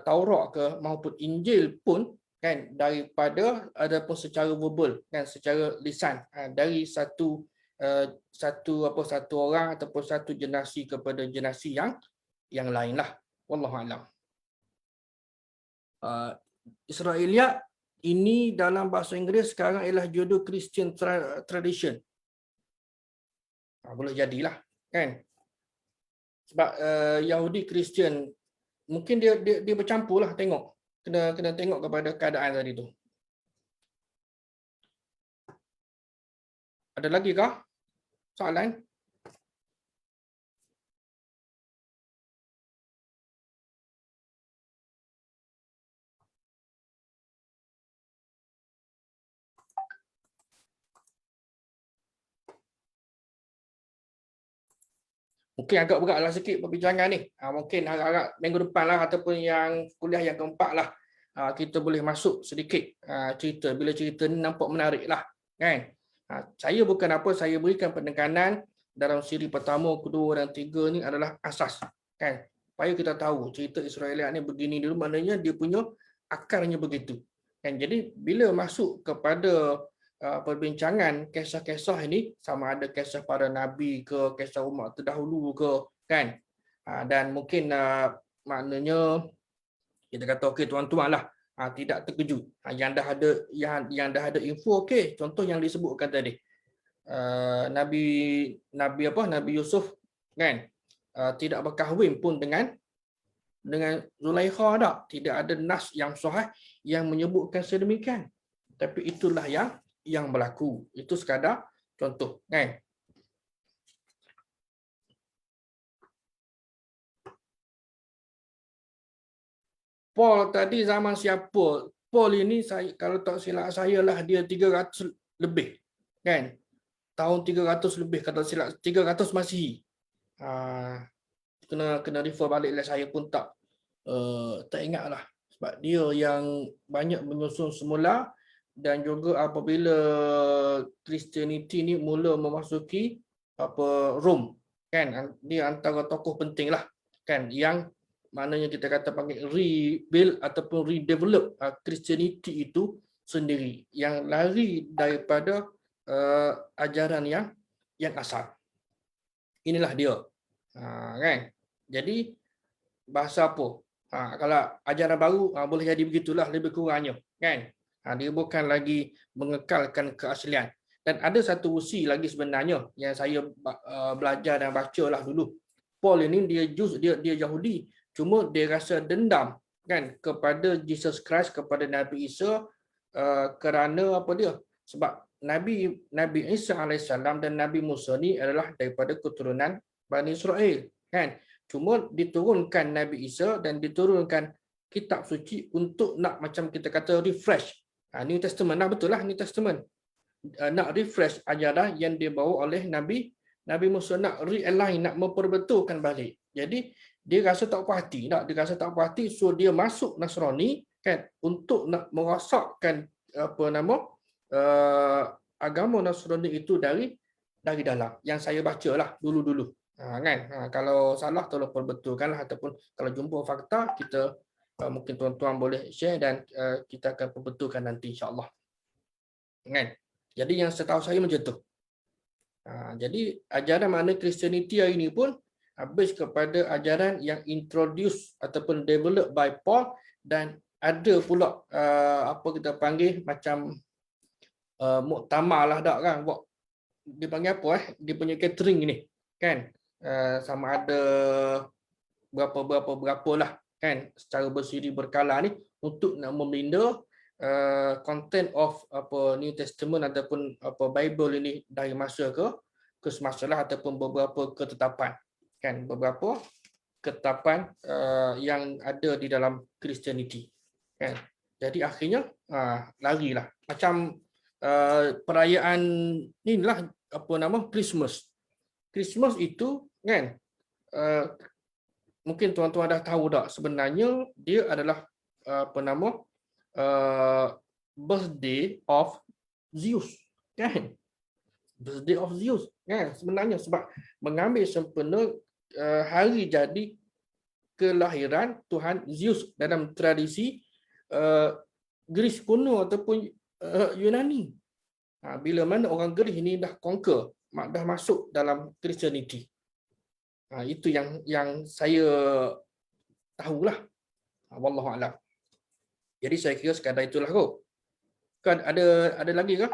Taurat ke maupun Injil pun, kan, daripada adapun secara verbal, kan, secara lisan, dari satu orang ataupun satu generasi kepada generasi yang lain lah. Wallahu a'lam. Israeliat ini dalam bahasa Inggeris sekarang ialah Judeo-Christian tradition. Boleh jadilah, kan? Sebab Yahudi Kristian mungkin dia bercampur lah, tengok. Kena tengok kepada keadaan tadi tu. Ada lagi kah soalan? Mungkin agak beratlah sikit perbincangan ni. Mungkin harap minggu depan lah ataupun yang kuliah yang keempat lah, kita boleh masuk sedikit cerita. Bila cerita ni nampak menarik lah, kan? Saya bukan apa, saya berikan penekanan dalam siri pertama, kedua dan tiga ni adalah asas, kan? Supaya kita tahu cerita Israeliat ni begini dulu, maknanya dia punya akarnya begitu, kan? Jadi bila masuk kepada perbincangan kisah-kisah ini, sama ada kisah para nabi ke, kisah umat terdahulu ke, kan, dan mungkin maknanya kita kata okey tuan-tuan lah, tidak terkejut, yang dah ada info. Okey, contoh yang disebutkan tadi, Nabi Yusuf, kan, tidak berkahwin pun dengan Zulaikha, tidak ada nas yang sahih yang menyebutkan sedemikian, tapi itulah yang berlaku. Itu sekadar contoh, kan? Paul tadi zaman siapa? Paul ini, saya kalau tak silap saya lah, dia 300 lebih, kan? Tahun 300 lebih, kata silap 300 Masihi. Kena refer balik lah, saya pun tak ingat lah. Sebab dia yang banyak menyusun semula, dan juga apabila Christianity ni mula memasuki Rom, kan, dia antara tokoh penting lah, kan, yang maknanya kita kata panggil rebuild ataupun redevelop Christianity itu sendiri, yang lari daripada ajaran yang asal. Inilah dia, kan. Jadi bahasa apa? Kalau ajaran baru boleh jadi begitulah lebih kurangnya, kan. Dia bukan lagi mengekalkan keaslian. Dan ada satu usi lagi sebenarnya yang saya belajar dan baca lah dulu. Paul ini dia Yahudi, cuma dia rasa dendam, kan, kepada Jesus Christ, kepada Nabi Isa, kerana apa dia? Sebab Nabi Isa alaihissalam dan Nabi Musa ni adalah daripada keturunan Bani Israel, kan. Cuma diturunkan Nabi Isa dan diturunkan kitab suci untuk nak macam kita kata refresh. New Testament lah, betul lah, New Testament. Nak refresh ajaran yang dibawa oleh Nabi Musa, nak realign, nak memperbetulkan balik. Jadi dia rasa tak puas hati, so dia masuk Nasrani, kan, untuk nak merosakkan agama Nasrani itu dari dalam. Yang saya bacalah dulu-dulu. Kan, kalau salah tolong perbetulkanlah, ataupun kalau jumpa fakta kita mungkin tuan-tuan boleh share dan kita akan perbetulkan nanti insya-Allah, kan. Jadi yang setahu saya macam tu. Jadi ajaran mana Christianity hari ini pun habis kepada ajaran yang introduce ataupun develop by Paul, dan ada pula apa kita panggil macam muktamar lah dak, kan, buat dia panggil apa dia punya catering ni, kan, sama ada berapa lah, kan, secara bersiri berkala ni untuk nak meminda content of New Testament ataupun Bible ini dari masa ke semasa lah, ataupun beberapa ketetapan, kan, beberapa ketetapan yang ada di dalam Christianity, kan. Jadi akhirnya larilah macam perayaan inilah Christmas. Christmas itu, kan, mungkin tuan-tuan dah tahu tak, sebenarnya dia adalah birthday of Zeus, kan? Birthday of Zeus, kan? Sebenarnya sebab mengambil sempena hari jadi kelahiran Tuhan Zeus dalam tradisi Greece kuno ataupun Yunani. Bila mana orang Greece ini dah conquer, dah masuk dalam Christianity. Itu yang saya tahulah. Wallahu a'lam. Jadi saya kira sekadar itulah kot. Kan ada lagi ke?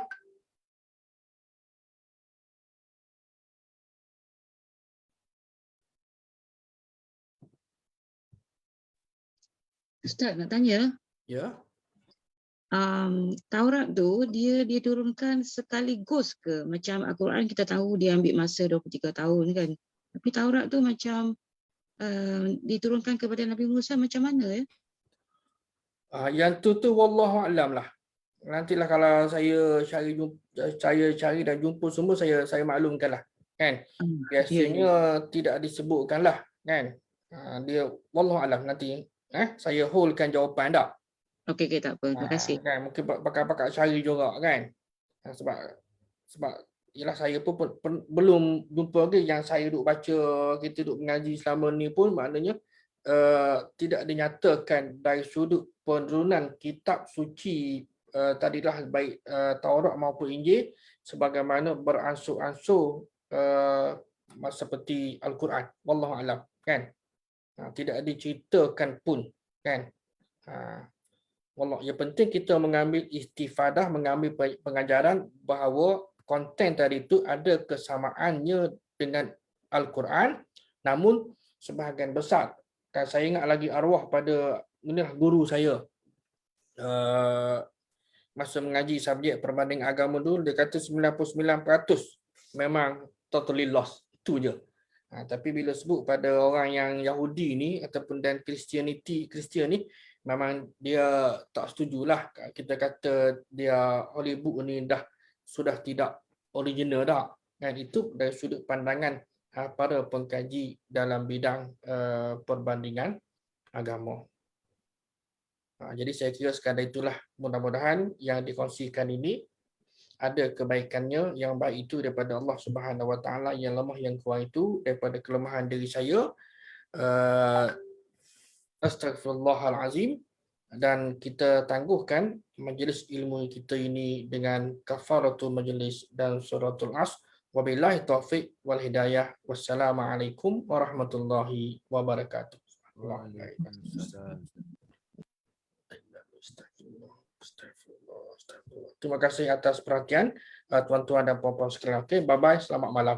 Ustaz nak tanya. Ya. Taurat tu dia turunkan sekaligus ke? Macam Al-Quran kita tahu dia ambil masa 23 tahun kan. Tapi Taurat tu macam diturunkan kepada Nabi Musa macam mana ya? Yang tu wallahu a'lam lah. Nantilah kalau saya cari dan jumpa semua, saya maklumkan lah, kan. Biasanya tidak disebutkan lah, kan. Dia wallahu a'lam, nanti saya holdkan jawapan tak. Okey, tak apa. Terima kasih. Kan, mungkin pakar-pakar cari juga, kan. Sebab ialah saya pun belum jumpa lagi yang saya duk baca, kita duk mengaji selama ni pun, maknanya tidak dinyatakan dari sudut penurunan kitab suci tadilah baik Taurat maupun Injil sebagaimana beransur-ansur seperti Al-Quran, wallahu a'lam, kan. Tidak diceritakan pun, kan. Wallah, yang penting kita mengambil istifadah, mengambil pengajaran bahawa konten tadi itu ada kesamaannya dengan Al-Quran, namun sebahagian besar, kan saya ingat lagi arwah pada inilah guru saya masa mengaji subjek perbanding agama dulu, dia kata 99% memang totally lost, itu je. Tapi bila sebut pada orang yang Yahudi ni ataupun dan Kristian ni, memang dia tak setujulah. Kita kata dia Holy Book ni sudah tidak original dah, kan. Itu dari sudut pandangan para pengkaji dalam bidang perbandingan agama. Jadi saya kira sekadar itulah, mudah-mudahan yang dikongsikan ini ada kebaikannya. Yang baik itu daripada Allah Subhanahu Wa Taala, yang lemah yang kurang itu daripada kelemahan diri saya. Astaghfirullahalazim. Dan kita tangguhkan majlis ilmu kita ini dengan kafaratul majlis dan suratul As. Wabillahi taufiq wal hidayah. Wassalamualaikum warahmatullahi wabarakatuh. Terima kasih atas perhatian tuan-tuan dan puan-puan sekalian. Okey, bye-bye. Selamat malam.